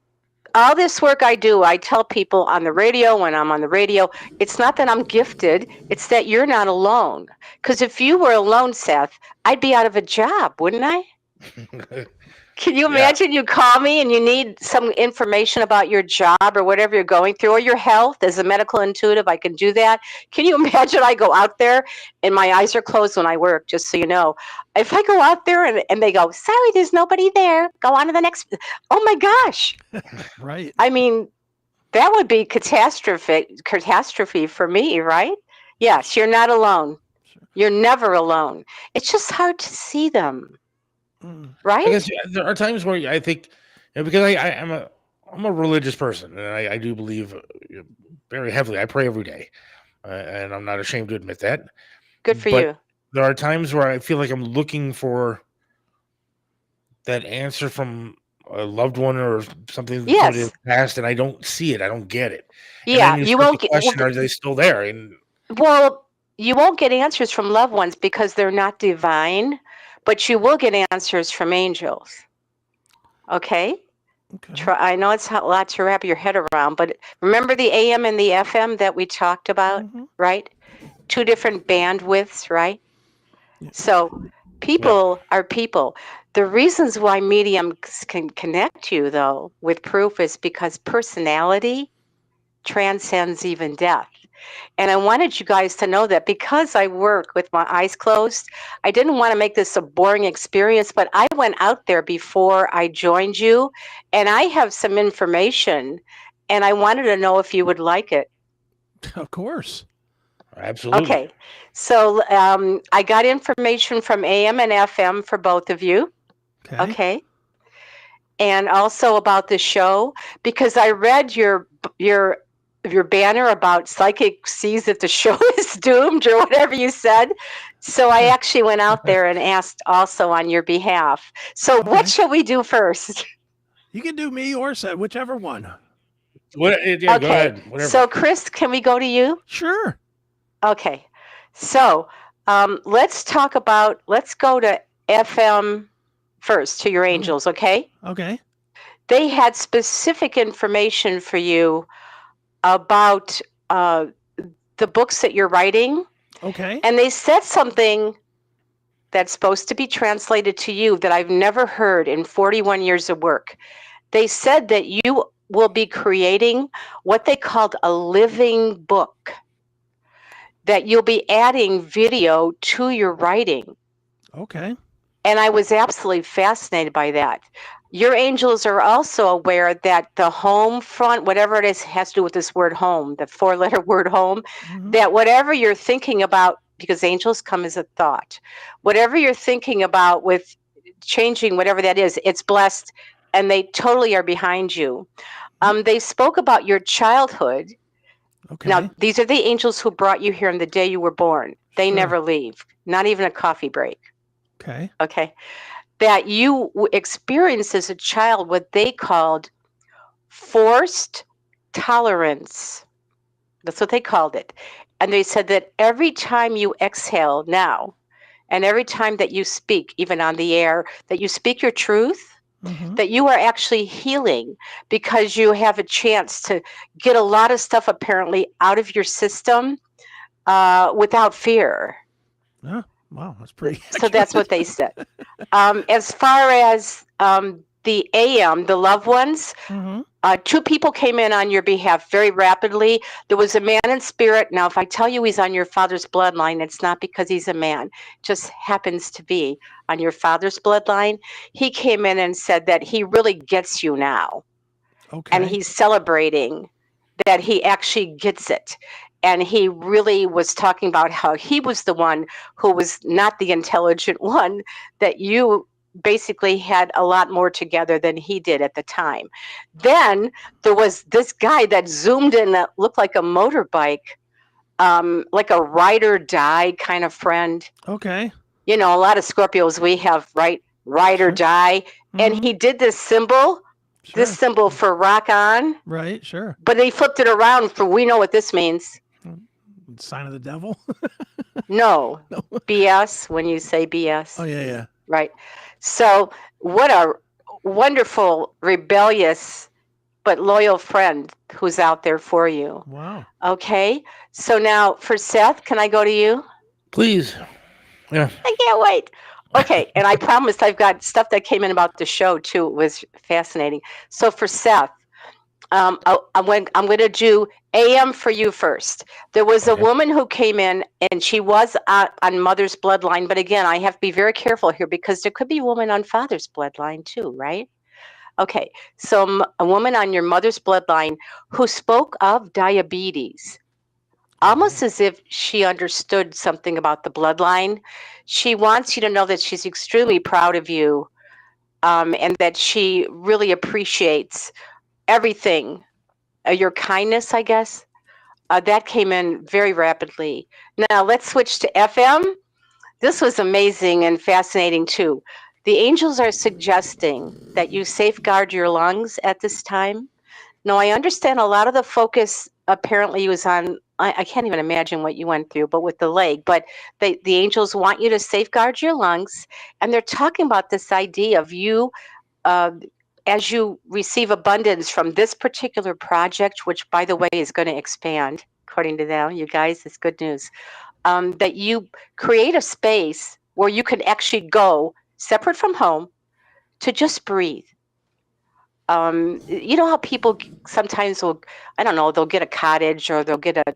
All this work I do, I tell people on the radio, when I'm on the radio, it's not that I'm gifted, it's that you're not alone. Because if you were alone, Seth, I'd be out of a job, wouldn't I? Can you imagine you call me and you need some information about your job or whatever you're going through or your health? As a medical intuitive, I can do that. Can you imagine I go out there and my eyes are closed when I work, just so you know. If I go out there and they go, sorry, there's nobody there, go on to the next. Oh my gosh. Right. I mean, that would be catastrophe for me, right? Yes, you're not alone. You're never alone. It's just hard to see them. Right? I guess there are times where I think, because I'm a religious person, and I do believe very heavily. I pray every day, and I'm not ashamed to admit that. Good for But you. there are times where I feel like I'm looking for that answer from a loved one or something that is past, and I don't see it. I don't get it. Yeah, and then you start won't to get. question: are they still there? And Well, you won't get answers from loved ones because they're not divine, but you will get answers from angels. Okay? I know it's a lot to wrap your head around, but remember the AM and the FM that we talked about, right? 2 different bandwidths, right? So people are people. The reasons why mediums can connect you, though, with proof is because personality transcends even death. And I wanted you guys to know that because I work with my eyes closed, I didn't want to make this a boring experience, but I went out there before I joined you, and I have some information, and I wanted to know if you would like it. Of course. Absolutely. Okay. So I got information from AM and FM for both of you. Okay. And also about the show, because I read your banner about psychic sees that the show is doomed or whatever you said. So I actually went out there and asked also on your behalf. So what shall we do first? You can do me or Seth, whichever one. Go ahead. Whatever. So Chris, can we go to you? Sure. Okay. So let's go to FM first, to your angels, okay? Okay. They had specific information for you about the books that you're writing. Okay. And they said something that's supposed to be translated to you that I've never heard in 41 years of work. They said that you will be creating what they called a living book, that you'll be adding video to your writing. Okay. And I was absolutely fascinated by that. Your angels are also aware that the home front, whatever it is, has to do with this word home, the 4-letter word home, that whatever you're thinking about, because angels come as a thought, whatever you're thinking about with changing whatever that is, it's blessed, and they totally are behind you. They spoke about your childhood. Okay. Now, these are the angels who brought you here on the day you were born. They Sure. never leave, not even a coffee break. Okay. Okay. That you experienced as a child what they called forced tolerance. That's what they called it. And they said that every time you exhale now, and every time that you speak, even on the air, that you speak your truth, that you are actually healing, because you have a chance to get a lot of stuff apparently out of your system without fear. Oh, wow, that's pretty. So that's what they said. As far as the AM, the loved ones, 2 people came in on your behalf very rapidly. There was a man in spirit. Now, if I tell you he's on your father's bloodline, it's not because he's a man. It just happens to be on your father's bloodline. He came in and said that he really gets you now. Okay. And he's celebrating that he actually gets it. And he really was talking about how he was the one who was not the intelligent one, that you basically had a lot more together than he did at the time. Then there was this guy that zoomed in that looked like a motorbike, like a ride or die kind of friend. Okay. You know, a lot of Scorpios we have, right? Ride or die. And he did this symbol. Sure. This symbol for rock on, Right. Sure. but he flipped it around for we know what this means. Sign of the devil. No, BS, when you say BS. Oh yeah, yeah. Right. So what a wonderful, rebellious, but loyal friend who's out there for you. Wow. Okay. So now for Seth, can I go to you? Please. Yeah. I can't wait. Okay. And I promised I've got stuff that came in about the show too. It was fascinating. So for Seth, I'm going to do AM for you first. There was a woman who came in and she was on mother's bloodline. But again, I have to be very careful here because there could be a woman on father's bloodline too, right? Okay. So a woman on your mother's bloodline who spoke of diabetes, almost as if she understood something about the bloodline. She wants you to know that she's extremely proud of you, and that she really appreciates everything. Your kindness, I guess, that came in very rapidly. Now let's switch to FM. This was amazing and fascinating too. The angels are suggesting that you safeguard your lungs at this time. Now I understand a lot of the focus apparently was on, I can't even imagine what you went through, but with the leg, but the angels want you to safeguard your lungs. And they're talking about this idea of you, as you receive abundance from this particular project, which by the way is going to expand, according to them, you guys, it's good news, that you create a space where you can actually go separate from home to just breathe. You know how people sometimes will, I don't know, they'll get a cottage or they'll get a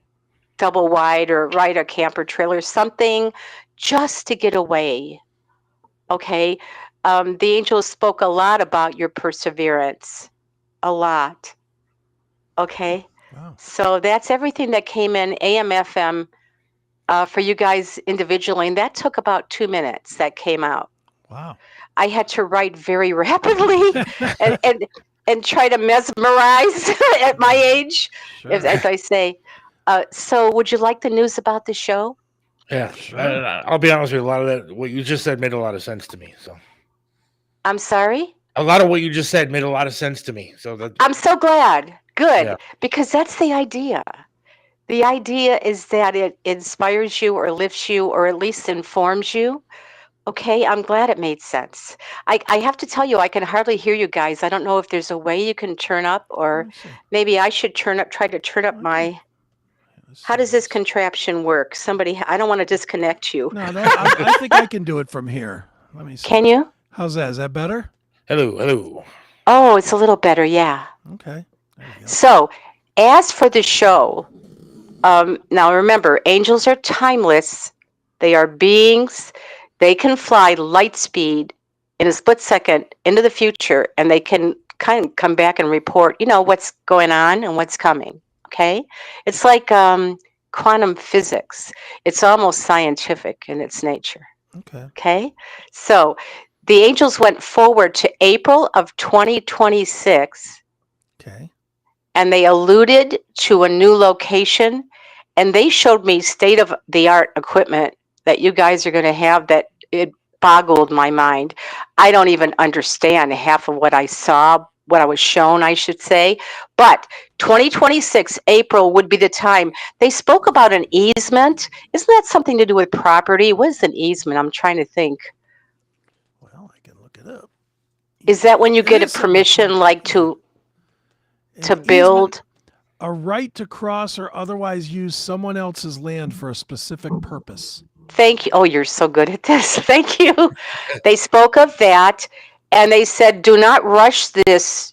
double wide or ride a camper trailer, something just to get away. Okay. The angels spoke a lot about your perseverance, a lot. Okay. Wow. So that's everything that came in AM, FM for you guys individually. And that took about 2 minutes that came out. Wow. I had to write very rapidly and try to mesmerize at my age, Sure. as I say. So would you like the news about the show? Yeah. Sure. I'll be honest with you. A lot of that, what you just said, made a lot of sense to me. So I'm sorry? a lot of what you just said made a lot of sense to me. So that I'm so glad. Good. Yeah. Because that's the idea. The idea is that it inspires you or lifts you or at least informs you. Okay, I'm glad it made sense. I have to tell you, I can hardly hear you guys. I don't know if there's a way you can turn up, Let or me see. maybe I should try to turn up my. Let's How see does this contraption work? Somebody, I don't want to disconnect you. No, I think I can do it from here. Let me see. Can you? How's that? Is that better? Hello, hello. Oh, it's a little better, yeah. Okay. There you go. So, as for the show, now remember, angels are timeless. They are beings. They can fly light speed in a split second into the future, and they can kind of come back and report, what's going on and what's coming. Okay? It's like quantum physics. It's almost scientific in its nature. Okay. Okay? So, the angels went forward to April of 2026. Okay. And they alluded to a new location, and they showed me state of the art equipment that you guys are going to have that it boggled my mind. I don't even understand half of what I saw, what I was shown, I should say. But 2026 April would be the time. They spoke about an easement. Isn't that something to do with property? What is an easement? I'm trying to think. Well, I can look it up. Is that when you It get a is something permission, like to An build? easement, a right to cross or otherwise use someone else's land for a specific purpose. Thank you. Oh, you're so good at this. Thank you. They spoke of that, and they said, do not rush this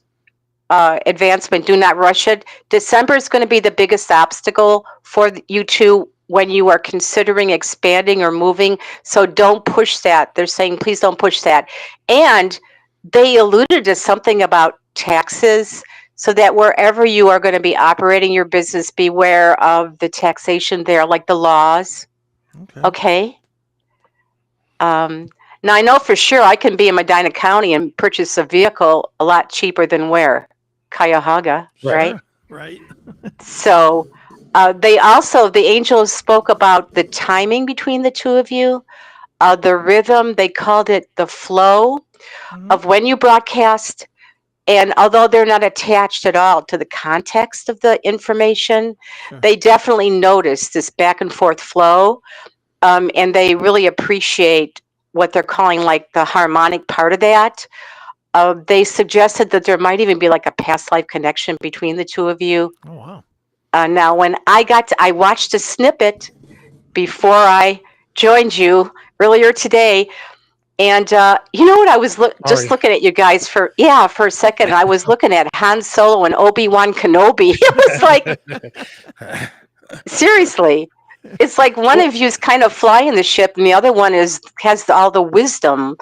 advancement. Do not rush it. December is going to be the biggest obstacle for you two when you are considering expanding or moving. So don't push that. They're saying, please don't push that. And they alluded to something about taxes, so that wherever you are going to be operating your business, beware of the taxation there, like the laws. Okay. Okay. Now I know for sure I can be in Medina County and purchase a vehicle a lot cheaper than where? Cuyahoga, right? Sure. Right. So the angels spoke about the timing between the two of you, the rhythm. They called it the flow of when you broadcast. And although they're not attached at all to the context of the information, Sure. they definitely notice this back and forth flow. And they really appreciate what they're calling like the harmonic part of that. They suggested that there might even be like a past life connection between the two of you. Oh, wow. Now, when I watched a snippet before I joined you earlier today, and you know what? I was just looking at you guys for a second. And I was looking at Han Solo and Obi-Wan Kenobi. It was like, seriously. It's like one of you's kind of flying the ship, and the other one has all the wisdom,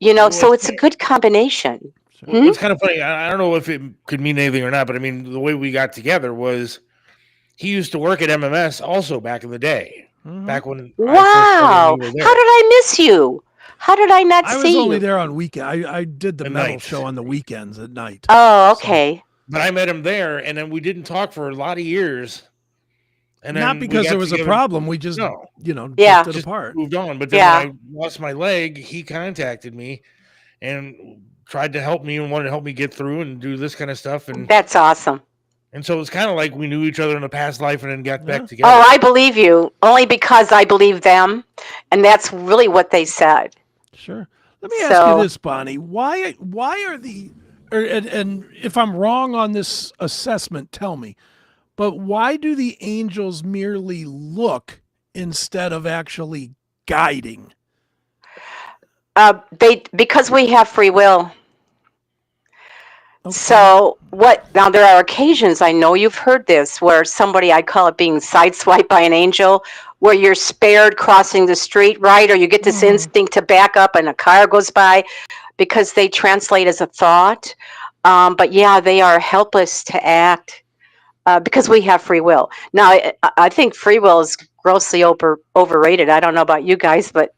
so it's a good combination. It's kind of funny. I don't know if it could mean anything or not, but I mean, the way we got together was he used to work at MMS also back in the day. Back when Wow. How did I miss you? How did I not see you? I was only there on weekend. I did the metal night. show on the weekends at night. Oh, okay. But I met him there, and then we didn't talk for a lot of years. And then not because there was a problem. We just, Yeah. drifted apart. moved on. But then when I lost my leg, he contacted me and tried to help me and wanted to help me get through and do this kind of stuff. And That's awesome. And so it's kind of like we knew each other in a past life and then got back together. Oh, I believe you. Only because I believe them. And that's really what they said. Sure. Let me ask you this, Bonnie. Why are and if I'm wrong on this assessment, tell me. But why do the angels merely look instead of actually guiding? Because we have free will. Okay. So now there are occasions, I know you've heard this, where somebody, I call it being sideswiped by an angel, where you're spared crossing the street, right? Or you get this instinct to back up and a car goes by because they translate as a thought. But yeah, they are helpless to act because we have free will. Now, I think free will is grossly overrated. I don't know about you guys, but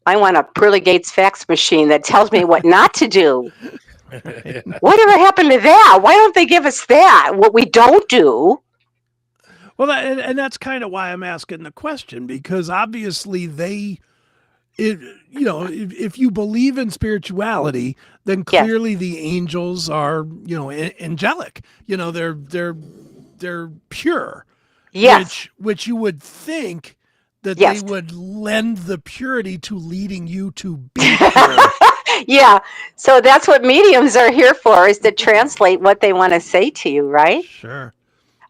I want a Pearly Gates fax machine that tells me what not to do. Whatever happened to that? Why don't they give us that? What we don't do. Well, and that's kind of why I'm asking the question, because obviously if you believe in spirituality, then clearly the angels are, angelic. They're pure. Yes. which you would think that Yes. they would lend the purity to leading you to be pure. Yeah. So that's what mediums are here for, is to translate what they want to say to you, right? Sure.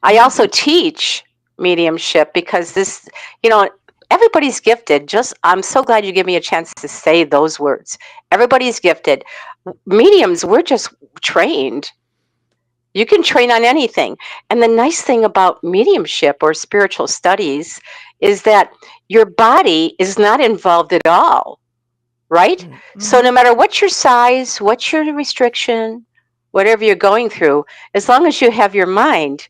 I also teach mediumship because this, you know, everybody's gifted. Just, I'm so glad you give me a chance to say those words. Everybody's gifted. Mediums, we're just trained. You can train on anything. And the nice thing about mediumship or spiritual studies is that your body is not involved at all, right? So no matter what your size, what's your restriction, whatever you're going through, as long as you have your mind,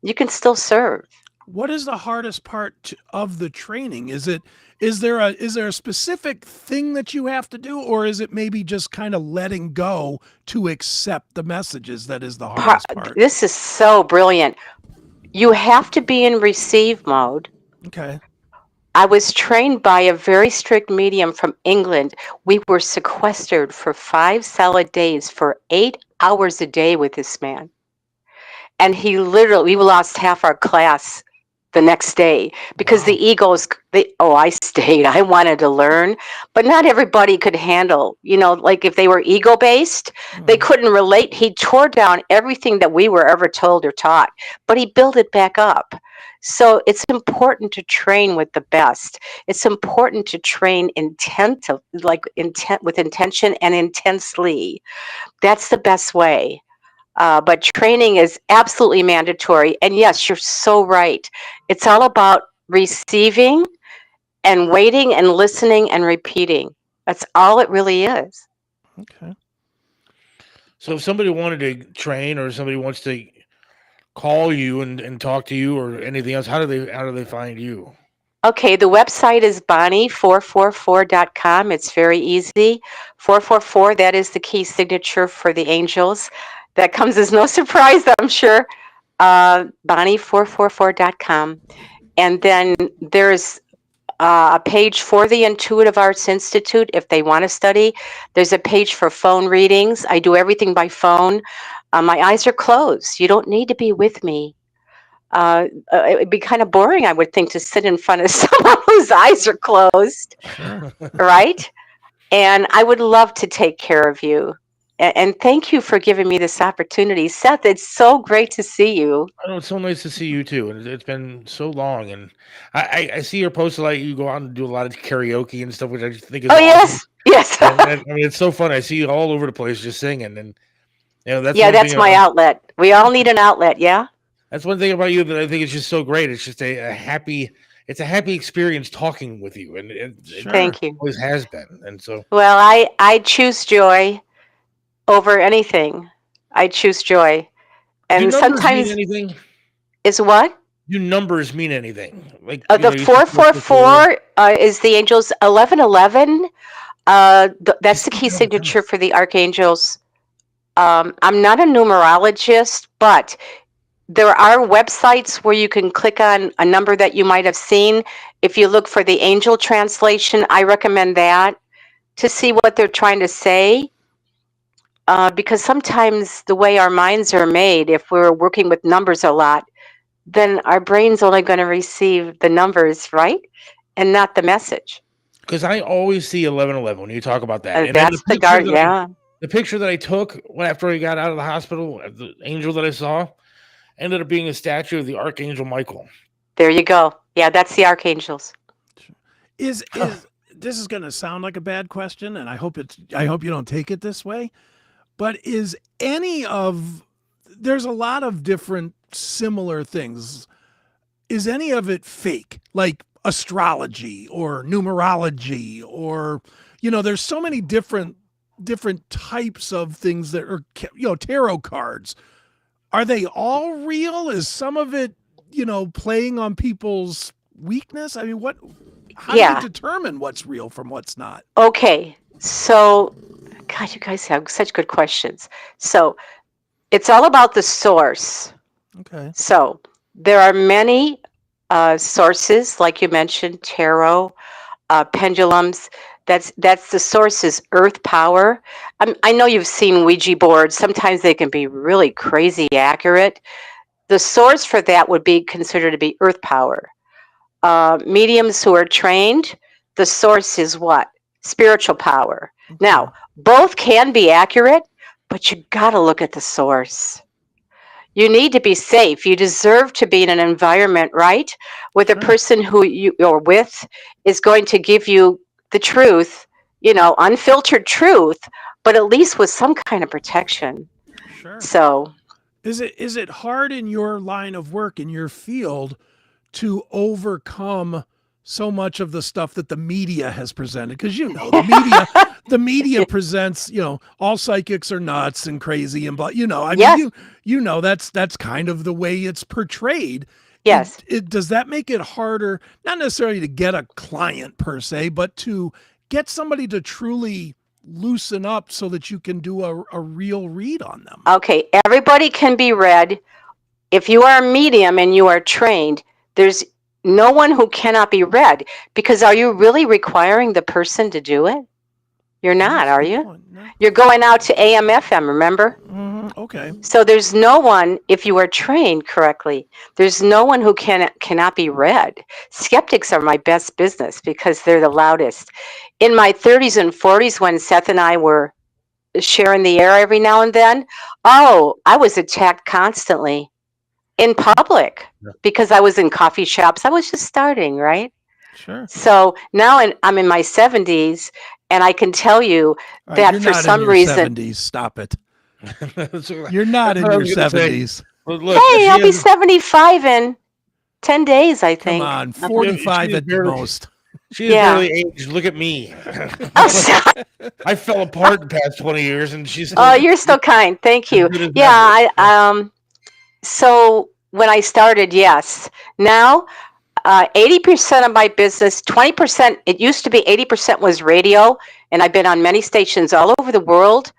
you can still serve. What is the hardest part of the training? Is there a specific thing that you have to do, or is it maybe just kind of letting go to accept the messages that is the hardest part? This is so brilliant. You have to be in receive mode. Okay. I was trained by a very strict medium from England. We were sequestered for 5 solid days for 8 hours a day with this man. And he literally, we lost half our class the next day because the egos, I stayed. I wanted to learn, but not everybody could handle, like if they were ego based, they couldn't relate. He tore down everything that we were ever told or taught, but he built it back up. So it's important to train with the best. It's important to train intent with intention and intensely. That's the best way. But training is absolutely mandatory. And yes, you're so right. It's all about receiving and waiting and listening and repeating. That's all it really is. Okay. So if somebody wanted to train, or somebody wants to call you and talk to you or anything else, how do they find you? Okay, the website is Bonnie444.com. It's very easy. 444, that is the key signature for the angels. That comes as no surprise, I'm sure. Bonnie444.com. And then there's a page for the Intuitive Arts Institute if they want to study. There's a page for phone readings. I do everything by phone. My eyes are closed. You don't need to be with me. It'd be kind of boring, I would think, to sit in front of someone whose eyes are closed, right? And I would love to take care of you. And thank you for giving me this opportunity. Seth, it's so great to see you. I know, it's so nice to see you too, and it's been so long. And I see your posts like you go out and do a lot of karaoke and stuff, which I just think is Oh, awesome. yes. And I mean, it's so fun. I see you all over the place just singing, and that's Yeah, one that's thing my outlet. We all need an outlet, yeah? That's one thing about you that I think is just so great. It's just a happy experience talking with you, and it Thank you. always has been. And so, Well, I choose joy over anything. I choose joy. do And numbers mean sometimes anything? is what? Do numbers mean anything? Like The you said 444 is the angels. 1111. That's the key signature for the archangels. I'm not a numerologist, but there are websites where you can click on a number that you might have seen. If you look for the angel translation, I recommend that to see what they're trying to say. Because sometimes the way our minds are made, if we're working with numbers a lot, then our brain's only going to receive the numbers, right? And not the message. Because I always see 1111 when you talk about that. And That's the guard, yeah. The picture that I took after I got out of the hospital, the angel that I saw, ended up being a statue of the Archangel Michael. There you go. Yeah, that's the archangels. Is this is going to sound like a bad question, and I hope you don't take it this way, but there's a lot of different similar things. Is any of it fake? Like astrology or numerology, or there's so many different types of things that are, tarot cards. Are they all real? Is some of it, playing on people's weakness? I mean, how do you determine what's real from what's not? Okay. So, God, you guys have such good questions. So it's all about the source. Okay. So there are many sources, like you mentioned, tarot, pendulums. That's the source is earth power. I know you've seen Ouija boards. Sometimes they can be really crazy accurate. the source for that would be considered to be earth power. Mediums who are trained, the source is what? Spiritual power. Now, both can be accurate, but you got to look at the source. You need to be safe. You deserve to be in an environment, right, where the person who you're with is going to give you the truth, unfiltered truth, but at least with some kind of protection. Sure. So, is it hard in your line of work, in your field, to overcome so much of the stuff that the media has presented? Because the media presents, all psychics are nuts and crazy and blah. That's kind of the way it's portrayed. Yes. Does that make it harder, not necessarily to get a client per se, but to get somebody to truly loosen up so that you can do a real read on them? Okay, everybody can be read. If you are a medium and you are trained, there's no one who cannot be read, because are you really requiring the person to do it? You're not, are you? No. You're going out to AM, FM, remember? Okay. So there's no one, if you are trained correctly, there's no one who cannot be read. Skeptics are my best business because they're the loudest. In my 30s and 40s, when Seth and I were sharing the air every now and then, I was attacked constantly in public because I was in coffee shops. I was just starting, right? Sure. So now I'm in my 70s, and I can tell you that for some reason, 70s. Stop it. You're not in your 70s. Look, hey, I'll be 75 in 10 days, I think. Come on, 45 at the most. She is barely aged. Look at me. I fell apart the past 20 years, and she's still. Oh, you're still kind. Thank you. Yeah, so when I started, yes. Now, 80% of my business, 20%, it used to be 80% was radio, and I've been on many stations all over the world.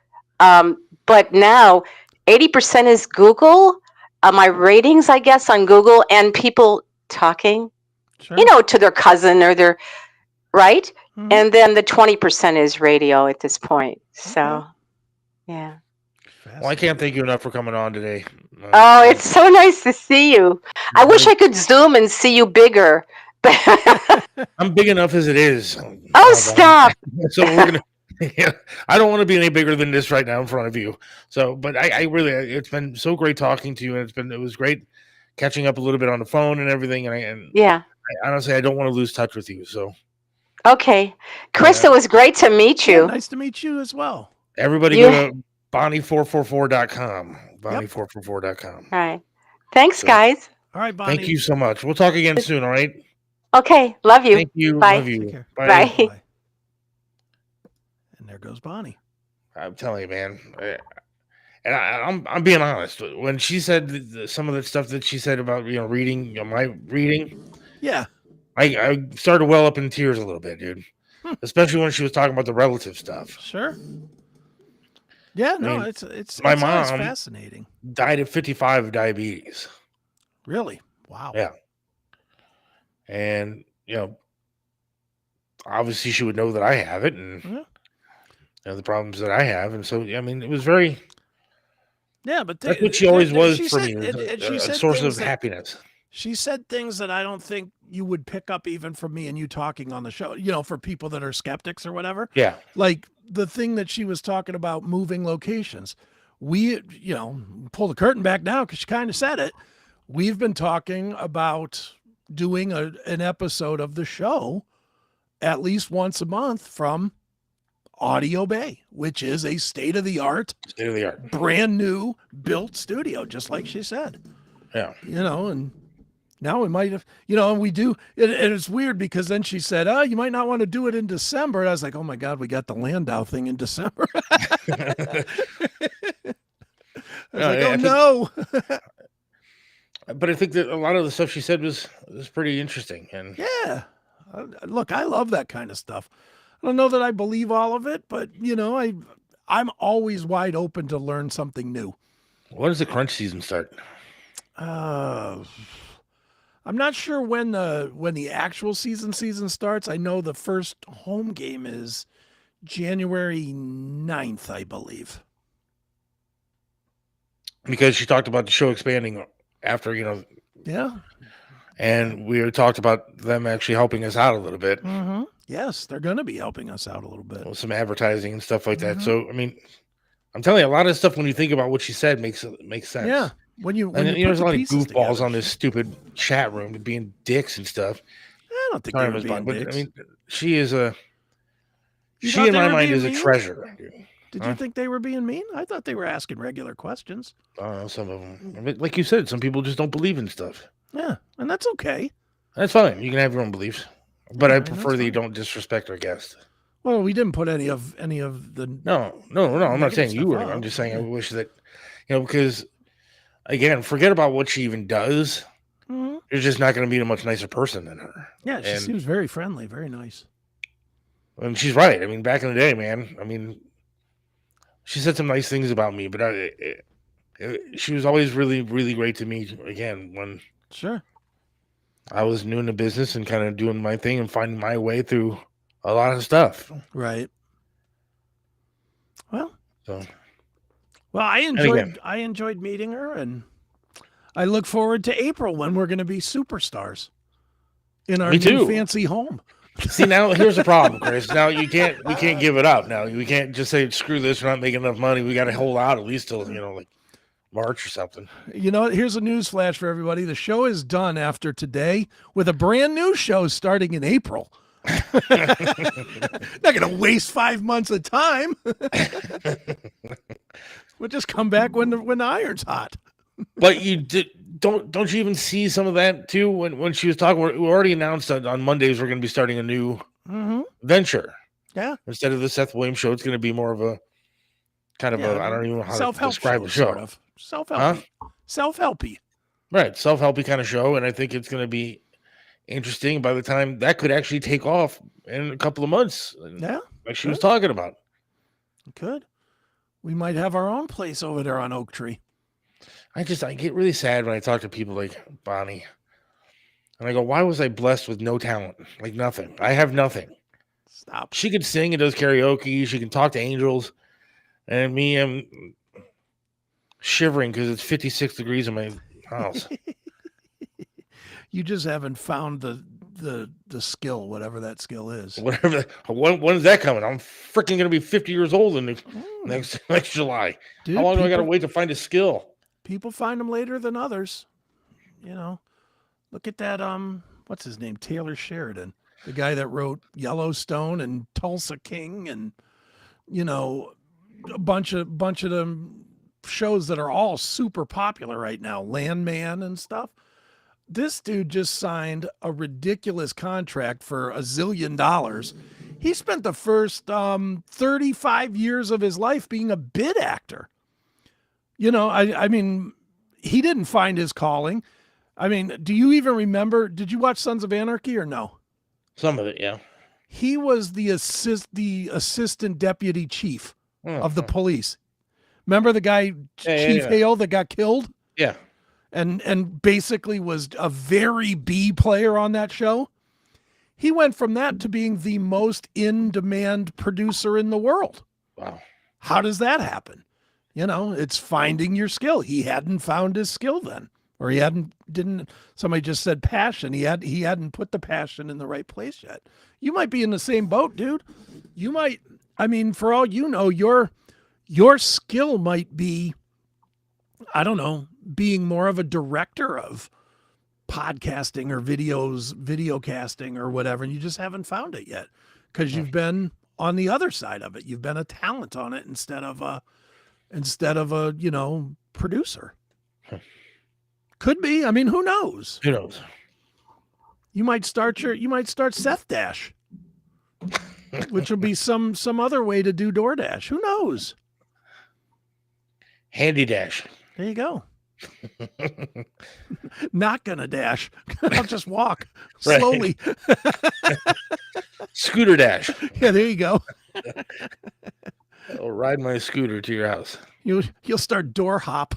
But now 80% is Google, my ratings, I guess, on Google, and people talking, to their cousin or their, right? Mm-hmm. And then the 20% is radio at this point. So, yeah. Well, I can't thank you enough for coming on today. Oh, it's so nice to see you. I wish I could Zoom and see you bigger. I'm big enough as it is. Oh, stop. So we're going to. Yeah, I don't want to be any bigger than this right now in front of you. So, but I really, it's been so great talking to you, and it was great catching up a little bit on the phone and everything. And I honestly, I don't want to lose touch with you. So, okay, Chris, it was great to meet you. Yeah, nice to meet you as well. Everybody go to Bonnie444.com. Bonnie444.com. All right. Thanks, guys. All right, Bonnie. Thank you so much. We'll talk again soon. All right. Okay. Love you. Thank you. Bye. Love you. Bye. Bye. And there goes Bonnie. I'm telling you, man. And I'm being honest. When she said some of the stuff that she said about reading, my reading, I started to well up in tears a little bit, dude. Especially when she was talking about the relative stuff. Sure. Yeah, no, it's my mom fascinating. Died at 55 of diabetes. Really? Wow. Yeah. And obviously she would know that I have it, and the problems that I have, and so it was very. Yeah, but that's what she always was for me. A source of happiness. She said things that I don't think you would pick up even from me and you talking on the show. For people that are skeptics or whatever. Yeah. Like the thing that she was talking about, moving locations. We, pull the curtain back now because she kind of said it. We've been talking about doing an episode of the show at least once a month from Audio Bay, which is a state-of-the-art, brand new built studio, just like she said. Yeah. And now we might have, and we do, and it's weird because then she said, you might not want to do it in December. And I was like, oh my God, we got the Landau thing in December. No. But I think that a lot of the stuff she said was pretty interesting. And yeah, look, I love that kind of stuff. I don't know that I believe all of it, but I'm always wide open to learn something new. When does the crunch season start? I'm not sure when the actual season starts. I know the first home game is January 9th, I believe. Because she talked about the show expanding after, Yeah. and we had talked about them actually helping us out a little bit Mm-hmm. Yes, they're going to be helping us out a little bit. with some advertising and stuff like that. Mhm. So, I mean, I'm telling you, a lot of stuff when you think about what she said makes sense. Yeah. When you And put there's a the lot of pieces goofballs together. on this stupid chat room being dicks and stuff. I don't think Sorry, they were Ms. being Bond, but dicks. I mean, she is a. You She thought in they my were mind being is a mean? treasure. Did Huh? you think they were being mean? I thought they were asking regular questions. I don't know, some of them. I mean, like you said, some people just don't believe in stuff. Yeah, and that's okay. That's fine. You can have your own beliefs, but Yeah, I and prefer that's that you fine. don't disrespect our guest. Well, we didn't put any of the. No. I'm not Negative saying you stuff were. I'm up. just saying I Yeah. wish that, because again, forget about what she even does. Mhm. You're just not going to meet a much nicer person than her. Yeah, she And- seems very friendly, very nice. And she's right. I mean, back in the day, man. I mean, she said some nice things about me, but she was always really, really great to me. Again, when Sure. I was new in the business and kind of doing my thing and finding my way through a lot of stuff. Right. Well, So, I again- enjoyed meeting her, and I look forward to April when we're going to be superstars in our Me new too. fancy home. see, now here's the problem, Chris. Now we can't give it up. Now we can't just say screw this. We're not making enough money. We got to hold out at least till like March or something. Here's a news flash for everybody. The show is done after today with a brand new show starting in April. Not going to waste 5 months of time. We'll just come back when the iron's hot. But don't you even see some of that too when she was talking? We already announced that on Mondays we're going to be starting a new venture. Yeah. Instead of the Seth Williams show, it's going to be more of a kind of I don't even know how to self-help describe the show, show. sort of. Self-helpy. Self-helpy. Right, self-helpy kind of show, and I think it's going to be interesting by the time that could actually take off in a couple of months. Yeah. Like she was talking about. Good. We might have our own place over there on Oak Tree. I get really sad when I talk to people like Bonnie, and I go, "Why was I blessed with no talent? Like nothing. I have nothing." Stop. She can sing and does karaoke. She can talk to angels, and me, I'm shivering because it's 56 degrees in my house. You just haven't found the skill, whatever that skill is. Whatever. When is that coming? I'm freaking gonna be 50 years old in the next July. Dude, How long do I gotta wait to find a skill? People find them later than others. Look at that. What's his name? Taylor Sheridan, the guy that wrote Yellowstone and Tulsa King, and a bunch of them shows that are all super popular right now, Landman and stuff. This dude just signed a ridiculous contract for $1 zillion. He spent the first 35 years of his life being a bit actor. I mean, he didn't find his calling. I mean, do you even remember? Did you watch Sons of Anarchy or no? Some of it, yeah. He was the assistant deputy chief of the police. Remember the guy, Chief Hale, that got killed? Yeah. And basically was a very B player on that show. He went from that to being the most in-demand producer in the world. Wow. How does that happen? It's finding your skill. He hadn't found his skill then, or somebody just said passion. He hadn't put the passion in the right place yet. You might be in the same boat, dude. You might, for all you know, your skill might be, I don't know, being more of a director of podcasting or video casting or whatever, and you just haven't found it yet because you've been on the other side of it. You've been a talent on it instead of a producer. Could be. Who knows? Who knows? You might start Seth Dash, which will be some other way to do DoorDash. Who knows? Handy Dash. There you go. Not gonna dash. I'll just walk slowly. Scooter Dash. Yeah, there you go. I'll ride my scooter to your house. You'll start door hop,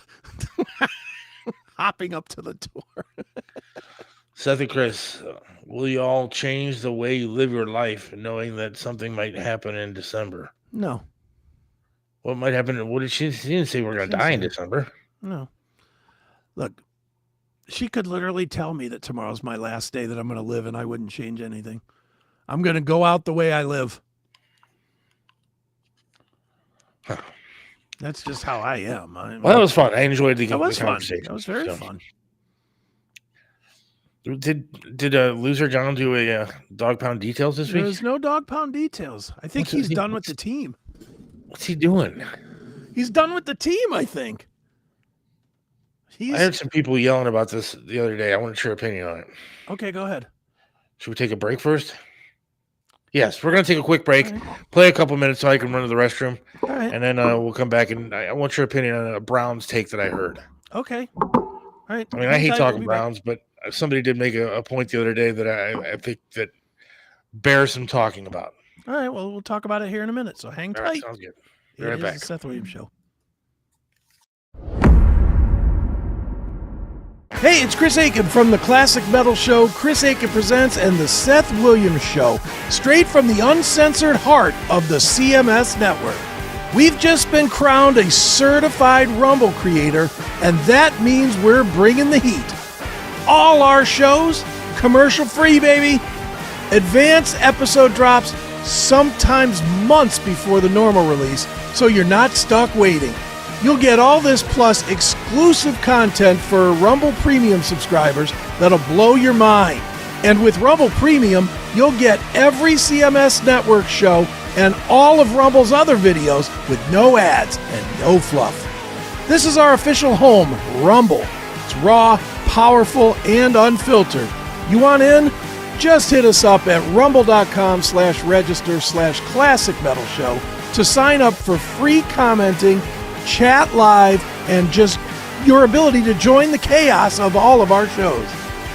hopping up to the door. Seth and Chris, will you all change the way you live your life, knowing that something might happen in December? No. What might happen? What did she didn't say we're going to die in December? No. Look, She could literally tell me that tomorrow's my last day that I'm going to live, and I wouldn't change anything. I'm going to go out the way I live. Huh. That's just how I am. I mean, Well, that was fun. I enjoyed the, that was the fun. conversation. That was very So, fun. Did Loser John do a dog pound details this week? There's no dog pound details. I think he's done with the team. What's he doing? He's done with the team, I think. I heard some people yelling about this the other day. I wanted your opinion on it. Okay, go ahead. Should we take a break first? Yes, we're going to take a quick break, play a couple minutes so I can run to the restroom, All right. and then we'll come back, and I want your opinion on a Browns take that I heard. Okay. All right. I mean, I hate talking Browns, but somebody did make a point the other day that I think that bears some talking about. All right. Well, we'll talk about it here in a minute. So hang All tight. right, sounds good. Be right It back. is the Seth Williams Show. Hey, it's Chris Aiken from the Classic Metal Show. Chris Aiken Presents and the Seth Williams Show, straight from the uncensored heart of the CMS network. We've just been crowned a certified Rumble creator, and that means we're bringing the heat. All our shows, commercial free, baby. Advanced episode drops, sometimes months before the normal release, so you're not stuck waiting. You'll get all this plus exclusive content for Rumble Premium subscribers that'll blow your mind. And with Rumble Premium, you'll get every CMS Network show and all of Rumble's other videos with no ads and no fluff. This is our official home, Rumble. It's raw, powerful, and unfiltered. You want in? Just hit us up at rumble.com/register/classic metal show to sign up for free commenting, chat live, and just your ability to join the chaos of all of our shows.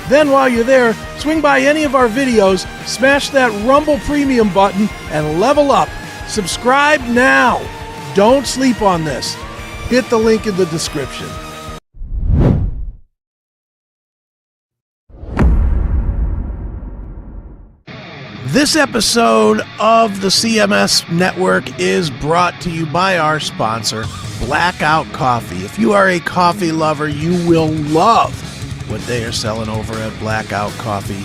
Then while you're there, swing by any of our videos, smash that Rumble Premium button, and level up. Subscribe now. Don't sleep on this. Hit the link in the description. This episode of the CMS Network is brought to you by our sponsor, Blackout Coffee. If you are a coffee lover, you will love what they are selling over at Blackout Coffee.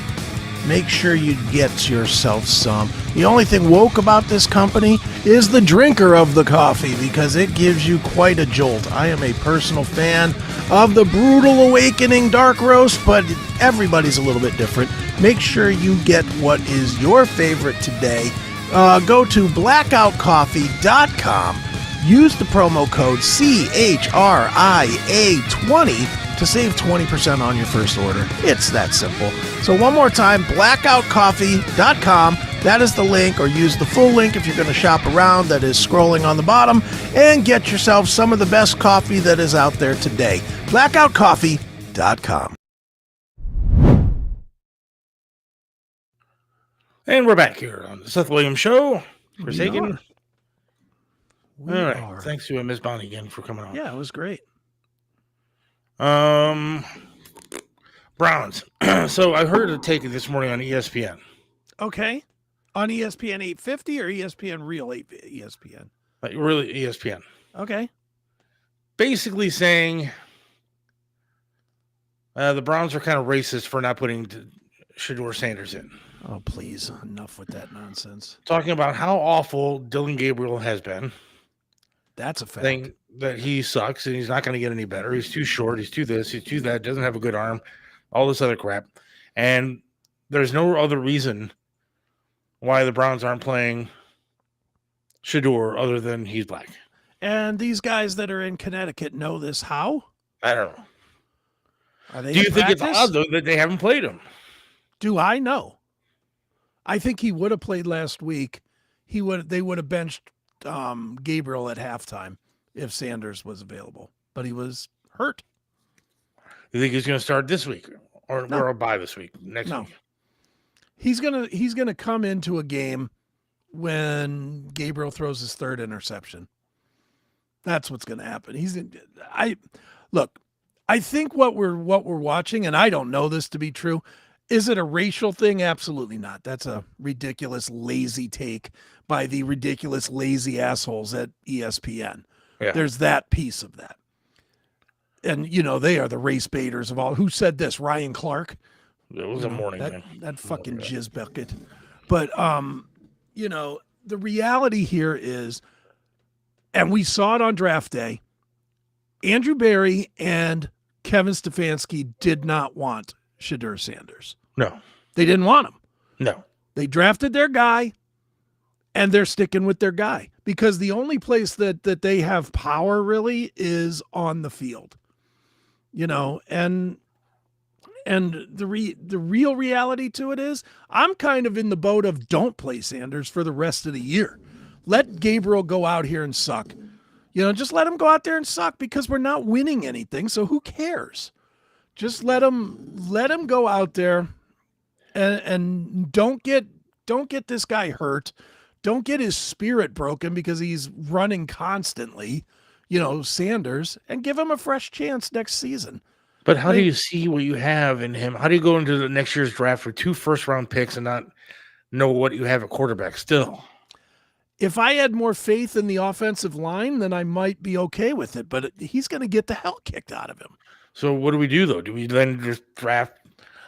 Make sure you get yourself some. The only thing woke about this company is the drinker of the coffee, because it gives you quite a jolt. I am a personal fan of the Brutal Awakening Dark Roast, but everybody's a little bit different. Make sure you get what is your favorite today. Go to blackoutcoffee.com. Use the promo code CHRIA20 to save 20% on your first order. It's that simple. So one more time, blackoutcoffee.com. That is the link, or use the full link if you're going to shop around. That is scrolling on the bottom, and get yourself some of the best coffee that is out there today. blackoutcoffee.com. And we're back here on the Seth Williams Show. Chris We Aiken. are. We All right. are. Thanks to Miss Bonnie again for coming on. Yeah, it was great. Browns. So I heard a take this morning on ESPN. Okay. On ESPN 850 or ESPN Real ESPN? Really, ESPN. Okay. Basically saying the Browns are kind of racist for not putting Shedeur Sanders in. Oh, please. Enough with that nonsense. Talking about how awful Dylan Gabriel has been. That's a fact. Saying that he sucks and he's not going to get any better. He's too short. He's too this. He's too that. Doesn't have a good arm. All this other crap. And there's no other reason why the Browns aren't playing Shedeur other than he's black. And these guys that are in Connecticut know this. How? I don't know. Are they Do you in think practice? it's odd, though, that they haven't played him? Do I know? I think he would have played last week. They would have benched Gabriel at halftime if Sanders was available, but he was hurt. You think he's going to start this week or No. we're bye this week, next No. week? He's gonna come into a game when Gabriel throws his third interception. That's what's gonna happen. I think what we're watching, and I don't know this to be true. Is it a racial thing? Absolutely not. That's a ridiculous, lazy take by the ridiculous, lazy assholes at ESPN. Yeah. There's that piece of that. and you know, they are the race baiters of all. Who said this? Ryan Clark. It was a morning that, thing. that fucking jizz bucket. But you know, the reality here is, and we saw it on draft day, Andrew Berry and Kevin Stefanski did not want Shedeur Sanders. No. They didn't want him. No. They drafted their guy, and they're sticking with their guy because the only place that they have power really is on the field. You know, and the real reality to it is I'm kind of in the boat of don't play Sanders for the rest of the year. Let Gabriel go out here and suck. You know, just let him go out there and suck because we're not winning anything. So who cares? Just let him go out there and don't get this guy hurt. Don't get his spirit broken because he's running constantly, you know, Sanders, and give him a fresh chance next season. But how do you see what you have in him? How do you go into the next year's draft with 2 first-round picks and not know what you have at quarterback still? If I had more faith in the offensive line, then I might be okay with it. But he's going to get the hell kicked out of him. So what do we do, though? Do we then just draft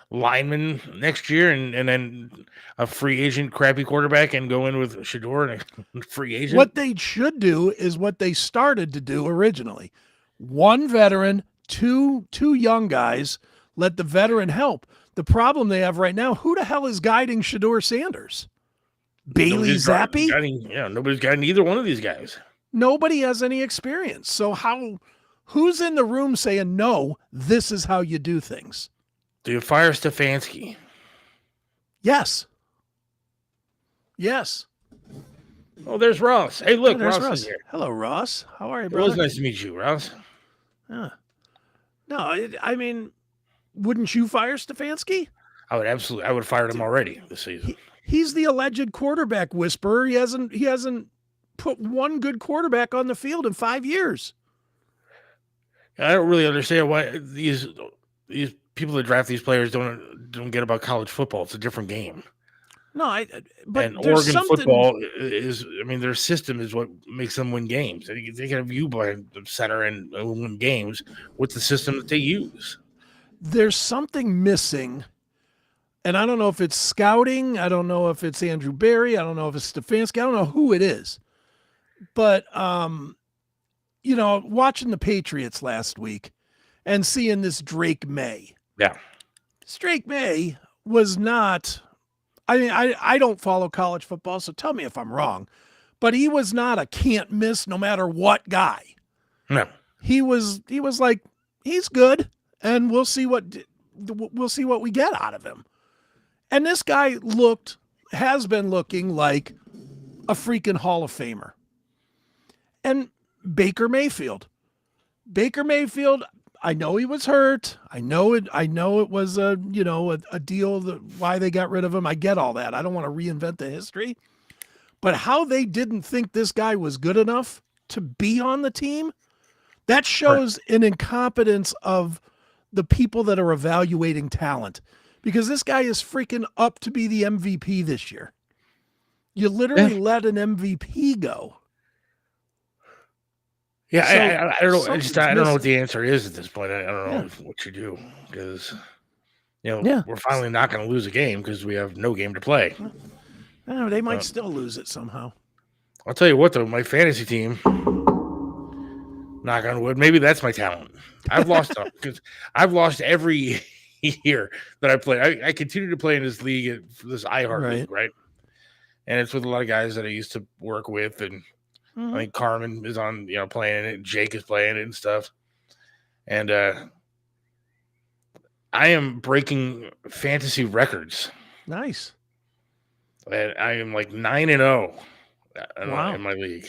linemen next year and then a free agent crappy quarterback and go in with Shedeur and a free agent? What they should do is what they started to do originally. 1 veteran, two young guys, let the veteran help. The problem they have right now, who the hell is guiding Shedeur Sanders? Bailey Zappi? Nobody's got either one of these guys. Nobody has any experience. So who's in the room saying, no, this is how you do things? Do you fire Stefanski? Yes. Yes. Oh, there's Ross. Hey, look, there's Ross is here. Hello, Ross. How are you, It brother? was nice to meet you, Ross. Yeah. No, I mean, wouldn't you fire Stefanski? I would have fired him already this season. He's the alleged quarterback whisperer. He hasn't put one good quarterback on the field in 5 years. I don't really understand why these people that draft these players don't get about college football. It's a different game. No, but and there's Oregon something... football is, I mean, their system is what makes them win games. They can have you by the center and win games with the system that they use. There's something missing, and I don't know if it's scouting. I don't know if it's Andrew Berry. I don't know if it's Stefanski. I don't know who it is. But, you know, watching the Patriots last week and seeing this Drake May. Yeah. Drake May was not... I mean, I don't follow college football, so tell me if I'm wrong, but he was not a can't miss no matter what guy. No. He was like, he's good, and we'll see what we get out of him. And this guy has been looking like a freaking Hall of Famer. And Baker Mayfield, I know he was hurt. I know it was a deal why they got rid of him. I get all that. I don't want to reinvent the history. But how they didn't think this guy was good enough to be on the team, that shows an incompetence of the people that are evaluating talent. Because this guy is freaking up to be the MVP this year. You literally let an MVP go. Yeah, So, I don't know. I don't know what missing. the answer is at this point. I don't know what you do because, we're finally not going to lose a game because we have no game to play. Oh, they might still lose it somehow. I'll tell you what, though, my fantasy team, knock on wood, maybe that's my talent. I've lost because I've lost every year that I play. I continue to play in this league, this iHeart league, right? And it's with a lot of guys that I used to work with, and I think Carmen is on, playing it. Jake is playing it and stuff. And I am breaking fantasy records. Nice. And I am like 9-0 Wow. in my league.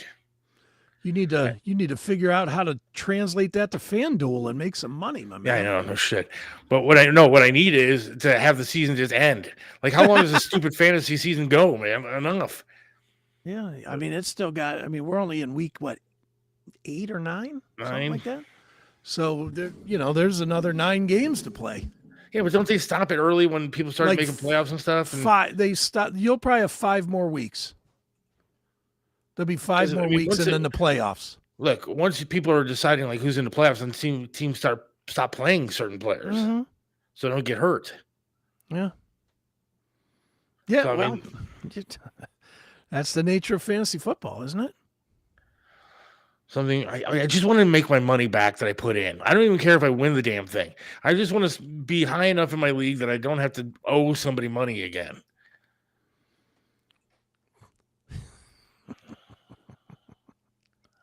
You need to figure out how to translate that to FanDuel and make some money, my man. Yeah, I know, no shit. But what I need is to have the season just end. Like, how long does this stupid fantasy season go, man? Enough. Yeah, I mean, it's still got. I mean, we're only in week 8 or 9, something like that. So there's another 9 games to play. Yeah, but don't they stop it early when people start making playoffs and stuff? And... 5. They stop. You'll probably have 5 more weeks. There'll be 5 more weeks, and then the playoffs. look, once people are deciding like who's in the playoffs, and teams stop playing certain players, Mm-hmm. so they don't get hurt. Yeah. Yeah. So, I well, mean, that's the nature of fantasy football, isn't it? something I just want to make my money back that I put in. I don't even care if I win the damn thing. I just want to be high enough in my league that I don't have to owe somebody money again.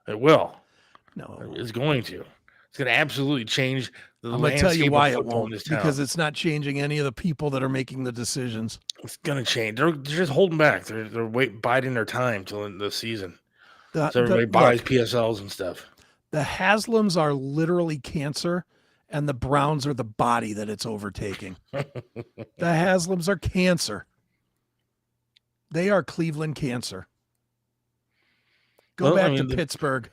It will. No. It's going to. It's going to absolutely change the I'm going to landscape tell you why of it football in won't, this town. because it's not changing any of the people that are making the decisions. It's going to change. They're just holding back. They're biding their time till the season. So everybody buys PSLs and stuff. The Haslams are literally cancer, and the Browns are the body that it's overtaking. The Haslams are cancer. They are Cleveland cancer. Go back to Pittsburgh.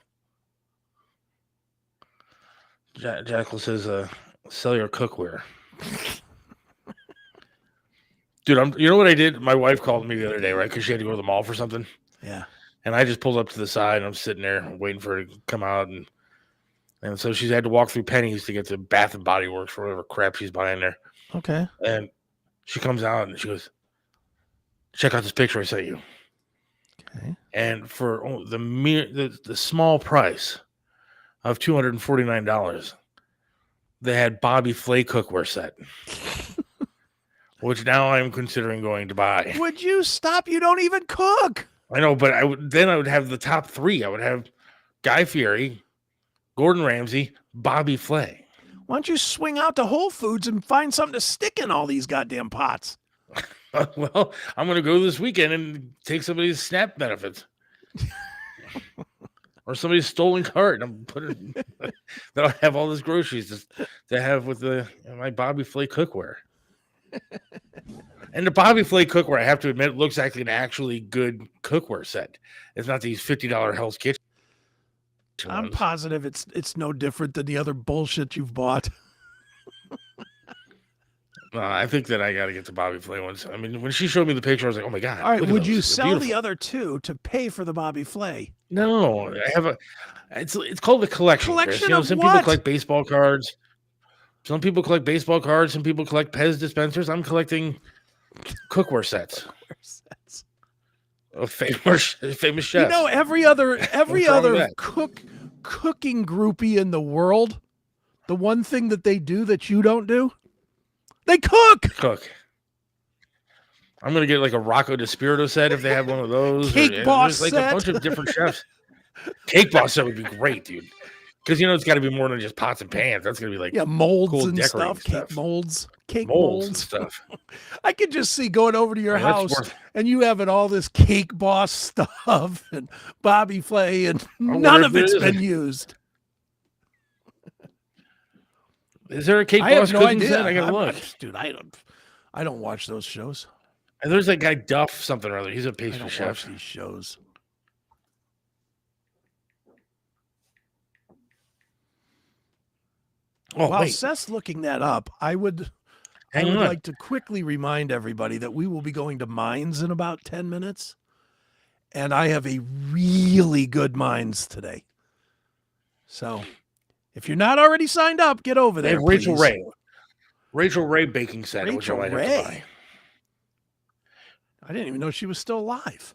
Jackal says, sell your cookware. Dude, you know what I did? My wife called me the other day, right? Because she had to go to the mall for something. Yeah. And I just pulled up to the side, and I'm sitting there waiting for her to come out. And so she's had to walk through Penny's to get to Bath and Body Works for whatever crap she's buying there. Okay. And she comes out, and she goes, check out this picture I sent you. Okay. And for the small price of $249, they had Bobby Flay cookware set, which now I'm considering going to buy. Would you stop? You don't even cook. I know, but I would have the top three. I would have Guy Fieri, Gordon Ramsay, Bobby Flay. Why don't you swing out to Whole Foods and find something to stick in all these goddamn pots? Well, I'm going to go this weekend and take somebody's SNAP benefits. Or somebody's stolen cart. I'm putting that I have all these groceries to have with my Bobby Flay cookware. And the Bobby Flay cookware, I have to admit, looks like an actually good cookware set. It's not these $50 Hell's Kitchen. I'm positive it's no different than the other bullshit you've bought. I think that I got to get the Bobby Flay ones. I mean, when she showed me the picture, I was like, "Oh my god!" All right, would you They're sell beautiful. the other two to pay for the Bobby Flay? No, I have it's called a collection. Chris. Collection You know, of some what? people collect baseball cards. Some people collect baseball cards. Some people collect Pez dispensers. I'm collecting cookware sets of famous chefs. You know, every other wrong with that? cooking groupie in the world, the one thing that they do that you don't do, they cook. I'm gonna get like a Rocco DiSpirito set if they have one of those. Cake Boss there's like set. a bunch of different chefs. Cake Boss set would be great, dude. Because it's got to be more than just pots and pans. That's gonna be like Molds cool and decorating stuff, cake molds, and stuff. I could just see going over to your Yeah, that's house worth- and you having all this Cake Boss stuff and Bobby Flay, and none wonder of if it's there is been used. Is there a Cake I Boss have no cooking idea. set? I gotta look. Dude, I don't watch those shows. And there's that guy Duff something or other. He's a I pastry don't chef. watch these shows. Oh, While wait. Seth's looking that up, I would Hang on. like to quickly remind everybody that we will be going to Mines in about 10 minutes. And I have a really good Mines today. So if you're not already signed up, get over They there. have Rachel please. Ray. Rachel Ray baking set, which I Rachel might have Ray? to buy. I didn't even know she was still alive.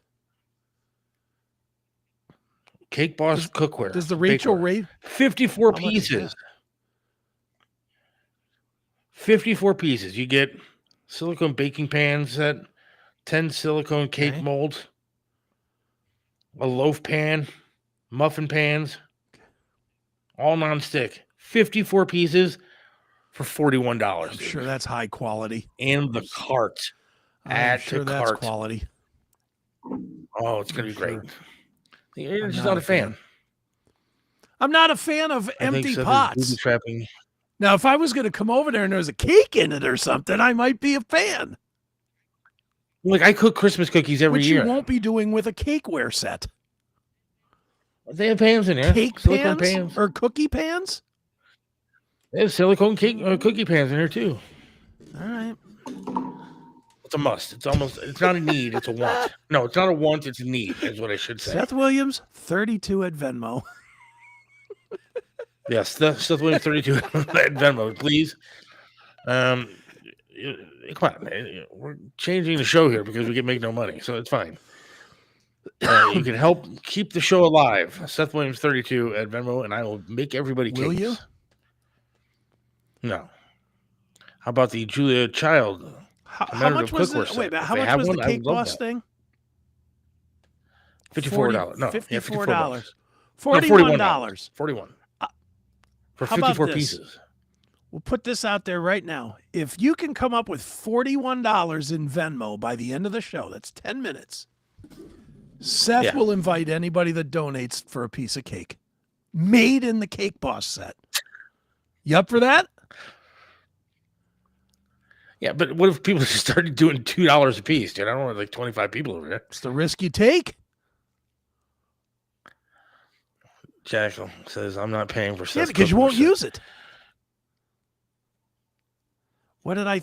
Cake Boss cookware. Does the Rachel bakeware. Ray 54 How much is pieces. 54 pieces. You get silicone baking pan set, 10 silicone cake Okay. molds, a loaf pan, muffin pans, all nonstick. 54 pieces for $41. I'm dude. sure that's high quality. And the cart. I'm Add sure to that's cart. quality. Oh, it's going to be sure. great. You're I'm just not not a a fan. I'm not a fan of I think empty Seth is pots. booby trapping. Now, if I was going to come over there and there was a cake in it or something, I might be a fan. Like, I cook Christmas cookies every Which year. you won't be doing with a cakeware set. They have pans in there. Cake silicone pans or cookie pans? They have silicone cookie pans in there too. All right. It's a must. It's not a need, it's a want. No, it's not a want, it's a need, is what I should say. Seth Williams, 32 at Venmo. Yes, Seth Williams 32 at Venmo, please. Come on, we're changing the show here because we can make no money, so it's fine. You can help keep the show alive. Seth Williams 32 at Venmo, and I will make everybody Will cakes. you? No. How about the Julia Child? How much was it? Wait, how much was the Cake Boss thing? $54. No, $54. $41. 41 for how about 54 this? pieces. We'll put this out there right now. If you can come up with $41 in Venmo by the end of the show, that's 10 minutes. Seth will invite anybody that donates for a piece of cake made in the Cake Boss set. You up for that? Yeah, but what if people just started doing $2 a piece, dude? I don't want like 25 people over there. It's the risk you take. Jackal says, I'm not paying for Seth's Yeah, because you won't set. use it. What did I...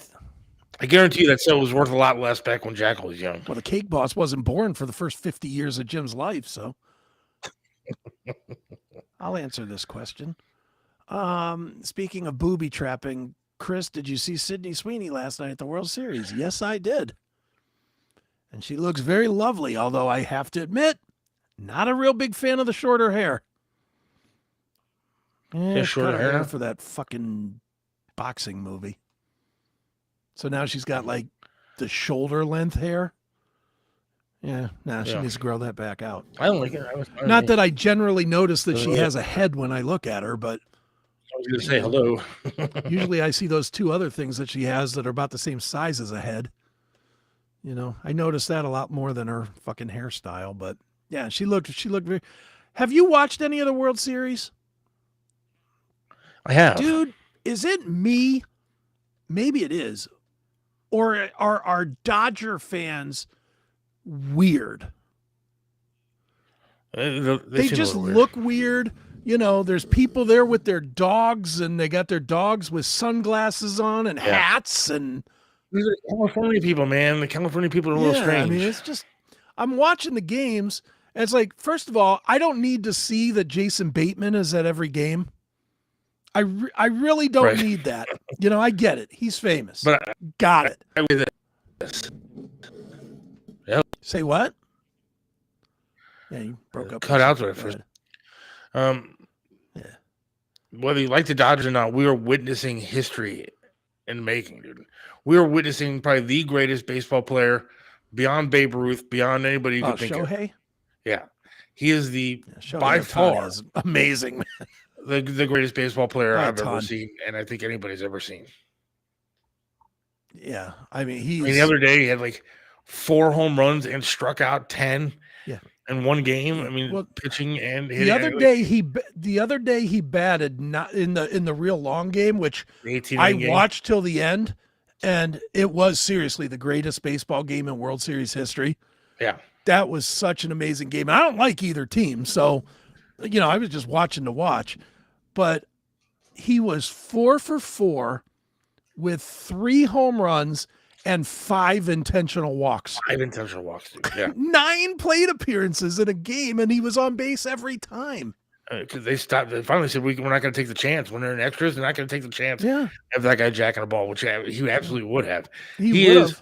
I guarantee you that set was worth a lot less back when Jackal was young. Well, the Cake Boss wasn't born for the first 50 years of Jim's life, so... I'll answer this question. Speaking of booby trapping, Chris, did you see Sydney Sweeney last night at the World Series? Yes, I did. And she looks very lovely, although I have to admit, not a real big fan of the shorter hair. Yeah, shorter hair now? for that fucking boxing movie. So now she's got like the shoulder length hair. Yeah, she needs to grow that back out. I don't like it. Not that I generally notice that she has a head when I look at her, but I was going to say hello. usually I see those two other things that she has that are about the same size as a head. You know, I noticed that a lot more than her fucking hairstyle, but yeah, she looked very... Have you watched any of the World Series? I have. Dude, is it me? Maybe it is. Or are our Dodger fans weird? They just look weird. You know, there's people there with their dogs, and they got their dogs with sunglasses on and hats. And these are California people, man. The California people are a little strange. I mean, it's just, I'm watching the games, and it's like, first of all, I don't need to see that Jason Bateman is at every game. I really don't need that. You know, I get it. He's famous. But got it. I with this. Yep. Say what? Yeah, you broke up. Cut out right first. Whether you like the Dodgers or not, we are witnessing history in the making, dude. We are witnessing probably the greatest baseball player beyond Babe Ruth, beyond anybody you could think Shohei? of. Yeah. He is Shohei by Ohtani far is amazing. the greatest baseball player By a I've ever ton. seen, and I think anybody's ever seen. Yeah, I mean, the other day he had like 4 home runs and struck out 10 in one game. I mean, pitching and hitting. The other day he batted not in the real long game, which I watched till the end, and it was seriously the greatest baseball game in World Series history. Yeah. That was such an amazing game. And I don't like either team, so you know, I was just watching to watch. But he was 4 for 4 with 3 home runs and 5 intentional walks. 5 intentional walks, dude. Yeah. 9 plate appearances in a game, and he was on base every time. Because they finally said, we're not going to take the chance. When they're in extras, they're not going to take the chance of that guy jacking a ball, which he absolutely would have. He's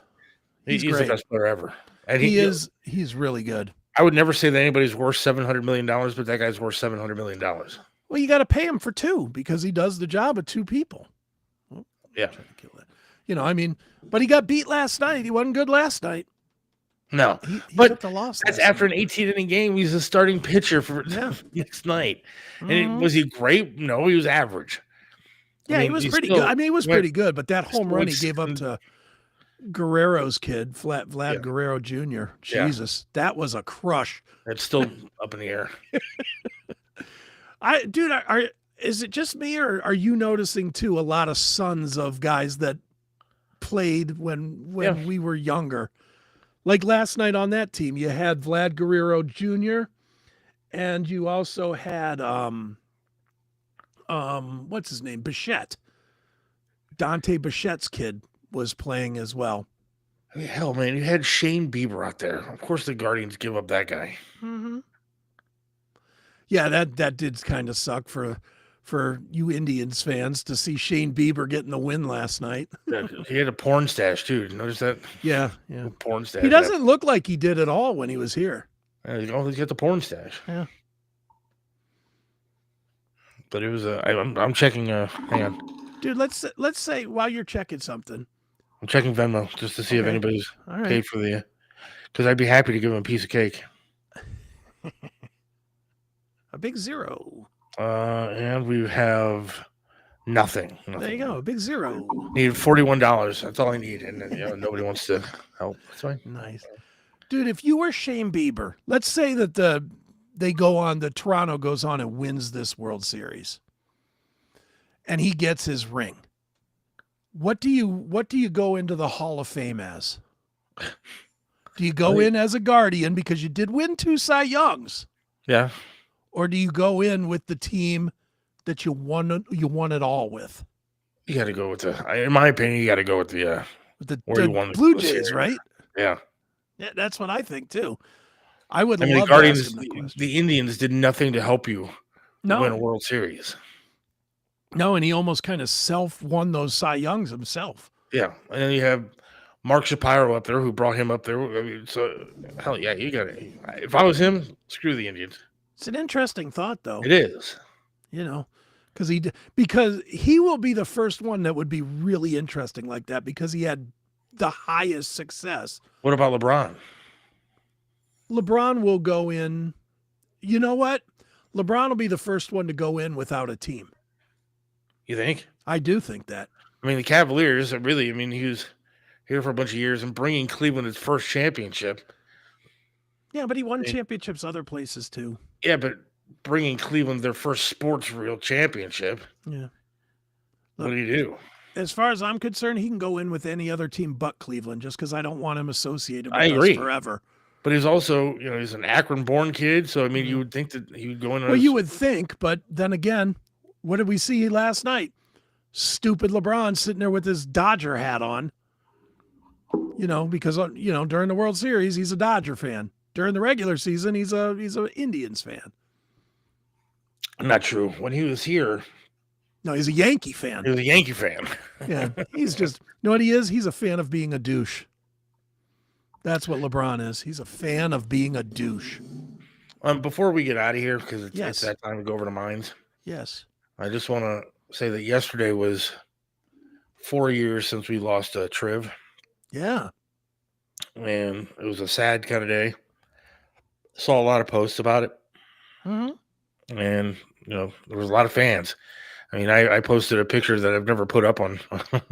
great. the best player ever. And he's really good. I would never say that anybody's worth $700 million, but that guy's worth $700 million. Well, you got to pay him for 2 because he does the job of 2 people. Yeah. You know, I mean, but he got beat last night. He wasn't good last night. No, he but took the loss. That's after an 18-inning game. He's a starting pitcher for next night. And was he great? No, he was average. Yeah, he was pretty good. I mean, he was pretty good, but that home run he gave up to Guerrero's kid, Vlad Guerrero Jr. Jesus, that was a crush. It's still up in the air. Is it just me, or are you noticing too a lot of sons of guys that played when we were younger? Like last night on that team, you had Vlad Guerrero Jr. and you also had what's his name? Bichette. Dante Bichette's kid was playing as well. I mean, hell, man, you had Shane Bieber out there. Of course, the Guardians give up that guy. Mm-hmm. Yeah, that did kind of suck for you Indians fans to see Shane Bieber getting the win last night. Yeah, he had a porn stash too. Notice that? Yeah. Porn stash. He doesn't look like he did at all when he was here. Oh, he's got the porn stash. Yeah. But it was I'm checking. Hang on. Dude, let's say while you're checking something. I'm checking Venmo just to see if anybody's All right. paid for the. Because I'd be happy to give him a piece of cake. A big zero. And we have nothing. There you go. A big zero. Need $41. That's all I need, and nobody wants to help. That's fine. Nice. Dude, if you were Shane Bieber, let's say that the Toronto goes on and wins this World Series, and he gets his ring. What do you go into the Hall of Fame as? Do you go in as a Guardian because you did win 2 Cy Youngs? Yeah. Or do you go in with the team that you won it all with? You got to go with in my opinion, you got to go with the where you won Blue the Jays, series. right? Yeah. Yeah, that's what I think too. I would love the to Guardians, ask him that question. the Indians did nothing to help you win a World Series. No, and he almost kind of self-won those Cy Youngs himself. Yeah, and then you have Mark Shapiro up there who brought him up there. I mean, so hell yeah, you got it. If I was him, screw the Indians. It's an interesting thought, though. It is. Because he will be the first one that would be really interesting like that because he had the highest success. What about LeBron? LeBron will go in. You know what? LeBron will be the first one to go in without a team. You think? I do think that. I mean, the Cavaliers, really, I mean, he was here for a bunch of years and bringing Cleveland his first championship. Yeah, but he won championships other places too. Yeah, but bringing Cleveland their first sports real championship. Yeah. What do you do? As far as I'm concerned, he can go in with any other team but Cleveland just because I don't want him associated with I agree. us forever. But he's also, he's an Akron-born kid, so I mean, you would think that he would go in. Well, you would think, but then again, what did we see last night? Stupid LeBron sitting there with his Dodger hat on. Because during the World Series, he's a Dodger fan. During the regular season, he's a Indians fan. Not true. When he was here, no, he's a Yankee fan. He was a Yankee fan. Yeah, he's just, you know what he is? He's a fan of being a douche. That's what LeBron is. He's a fan of being a douche. Before we get out of here, because it's Yes. that time to go over to mines. Yes. I just want to say that yesterday was 4 years since we lost Triv. Yeah. And it was a sad kind of day. Saw a lot of posts about it. Mm-hmm. And, there was a lot of fans. I mean, I posted a picture that I've never put up on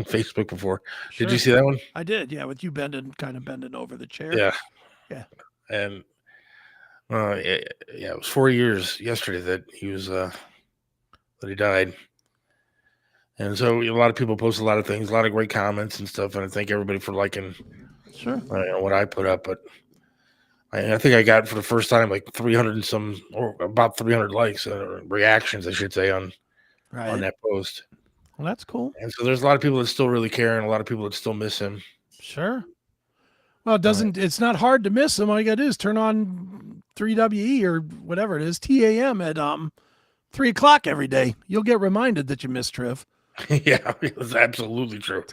Facebook before. Sure. Did you see that one? I did, yeah, with you bending over the chair. Yeah. Yeah. And it was 4 years yesterday that he was that he died. And so a lot of people posted a lot of things, a lot of great comments and stuff, and I thank everybody for liking what I put up. But I think I got for the first time like 300 and some, or about 300 likes or reactions, I should say, on that post. Well, that's cool. And so there's a lot of people that still really care and a lot of people that still miss him. Sure. Well, it's not hard to miss him. All you got to do is turn on 3WE or whatever it is, TAM at 3:00 every day. You'll get reminded that you missed Triv. Yeah, it was absolutely true.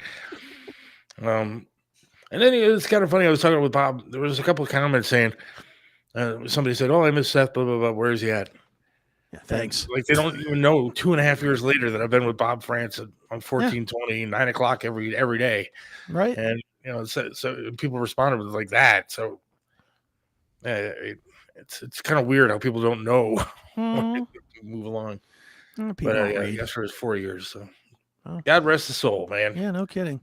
And then it's kind of funny. I was talking with Bob. There was a couple of comments saying, somebody said, "Oh, I miss Seth. Blah blah blah. Where is he at?" Yeah, thanks. And, like they don't even know 2.5 years later that I've been with Bob France on 1420, 9:00 every day. Right. And so people responded with like that. So it's kind of weird how people don't know when they move along. But I guess for his 4 years. So God rest his soul, man. Yeah, no kidding.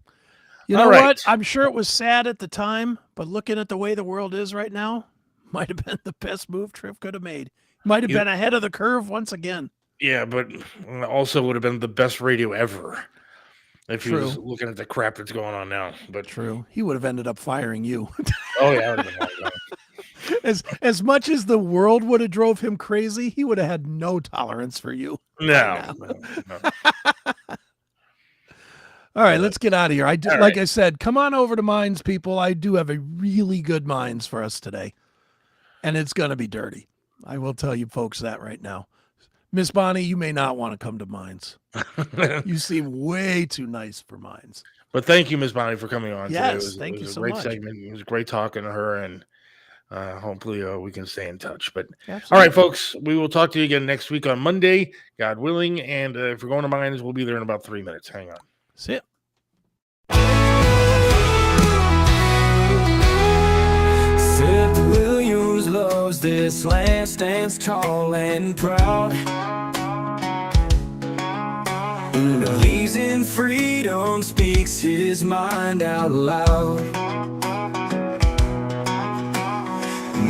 You know what? I'm sure it was sad at the time, but looking at the way the world is right now, might have been the best move Triv could have made. Might have been ahead of the curve once again. Yeah, but also would have been the best radio ever if he was looking at the crap that's going on now. But true, he would have ended up firing you. Oh yeah, that would have been as much as the world would have drove him crazy, he would have had no tolerance for you. No. All right, let's get out of here. I said, come on over to Mines, people. I do have a really good Mines for us today, and it's going to be dirty. I will tell you folks that right now. Miss Bonnie, you may not want to come to Mines. You seem way too nice for Mines. But thank you, Miss Bonnie, for coming on today. Yes, thank you a so great much. segment. It was great talking to her, and hopefully we can stay in touch. But Absolutely. all right, folks, we will talk to you again next week on Monday, God willing. And if we're going to Mines, we'll be there in about 3 minutes. Hang on. See ya. Seth Williams loves this land, stands tall and proud. Believes in freedom, speaks his mind out loud.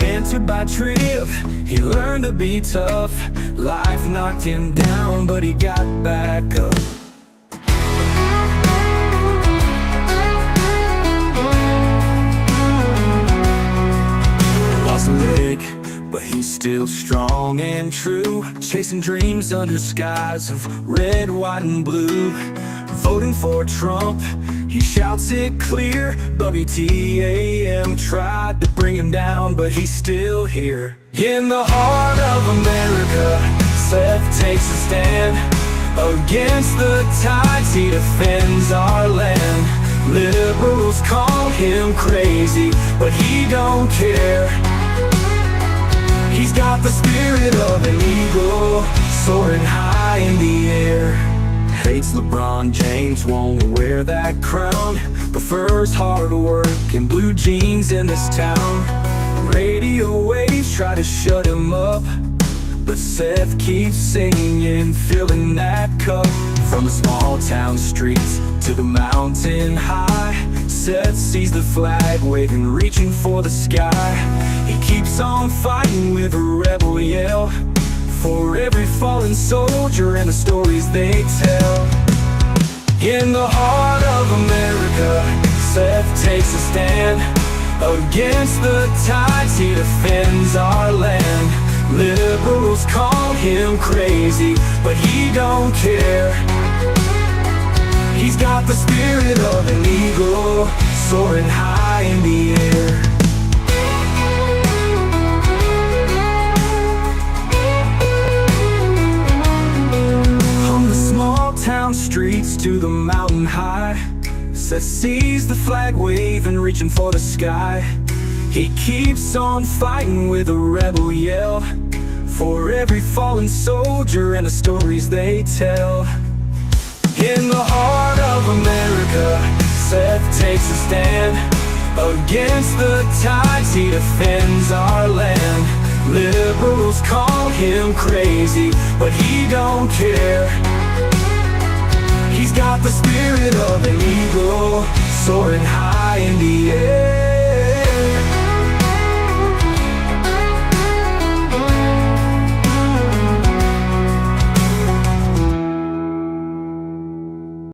Mentored by Tripp, he learned to be tough. Life knocked him down, but he got back up. Lost a leg, but he's still strong and true. Chasing dreams under skies of red, white, and blue. Voting for Trump, he shouts it clear. WTAM tried to bring him down, but he's still here. In the heart of America, Seth takes a stand. Against the tides, he defends our land. Liberals call him crazy, but he don't care. He's got the spirit of an eagle, soaring high in the air. Hates LeBron James, won't wear that crown. Prefers hard work and blue jeans in this town. Radio waves try to shut him up, but Seth keeps singing, filling that cup. From the small town streets to the mountain high, Seth sees the flag waving, reaching for the sky. He keeps on fighting with a rebel yell, for every fallen soldier and the stories they tell. In the heart of America, Seth takes a stand. Against the tides, he defends our land. Liberals call him crazy, but he don't care. He's got the spirit of an eagle, soaring high in the air. From the small town streets to the mountain high, Seth sees the flag waving, reaching for the sky. He keeps on fighting with a rebel yell, for every fallen soldier and the stories they tell. In the heart of America, Seth takes a stand. Against the tides, he defends our land. Liberals call him crazy, but he don't care. He's got the spirit of an eagle, soaring high in the air.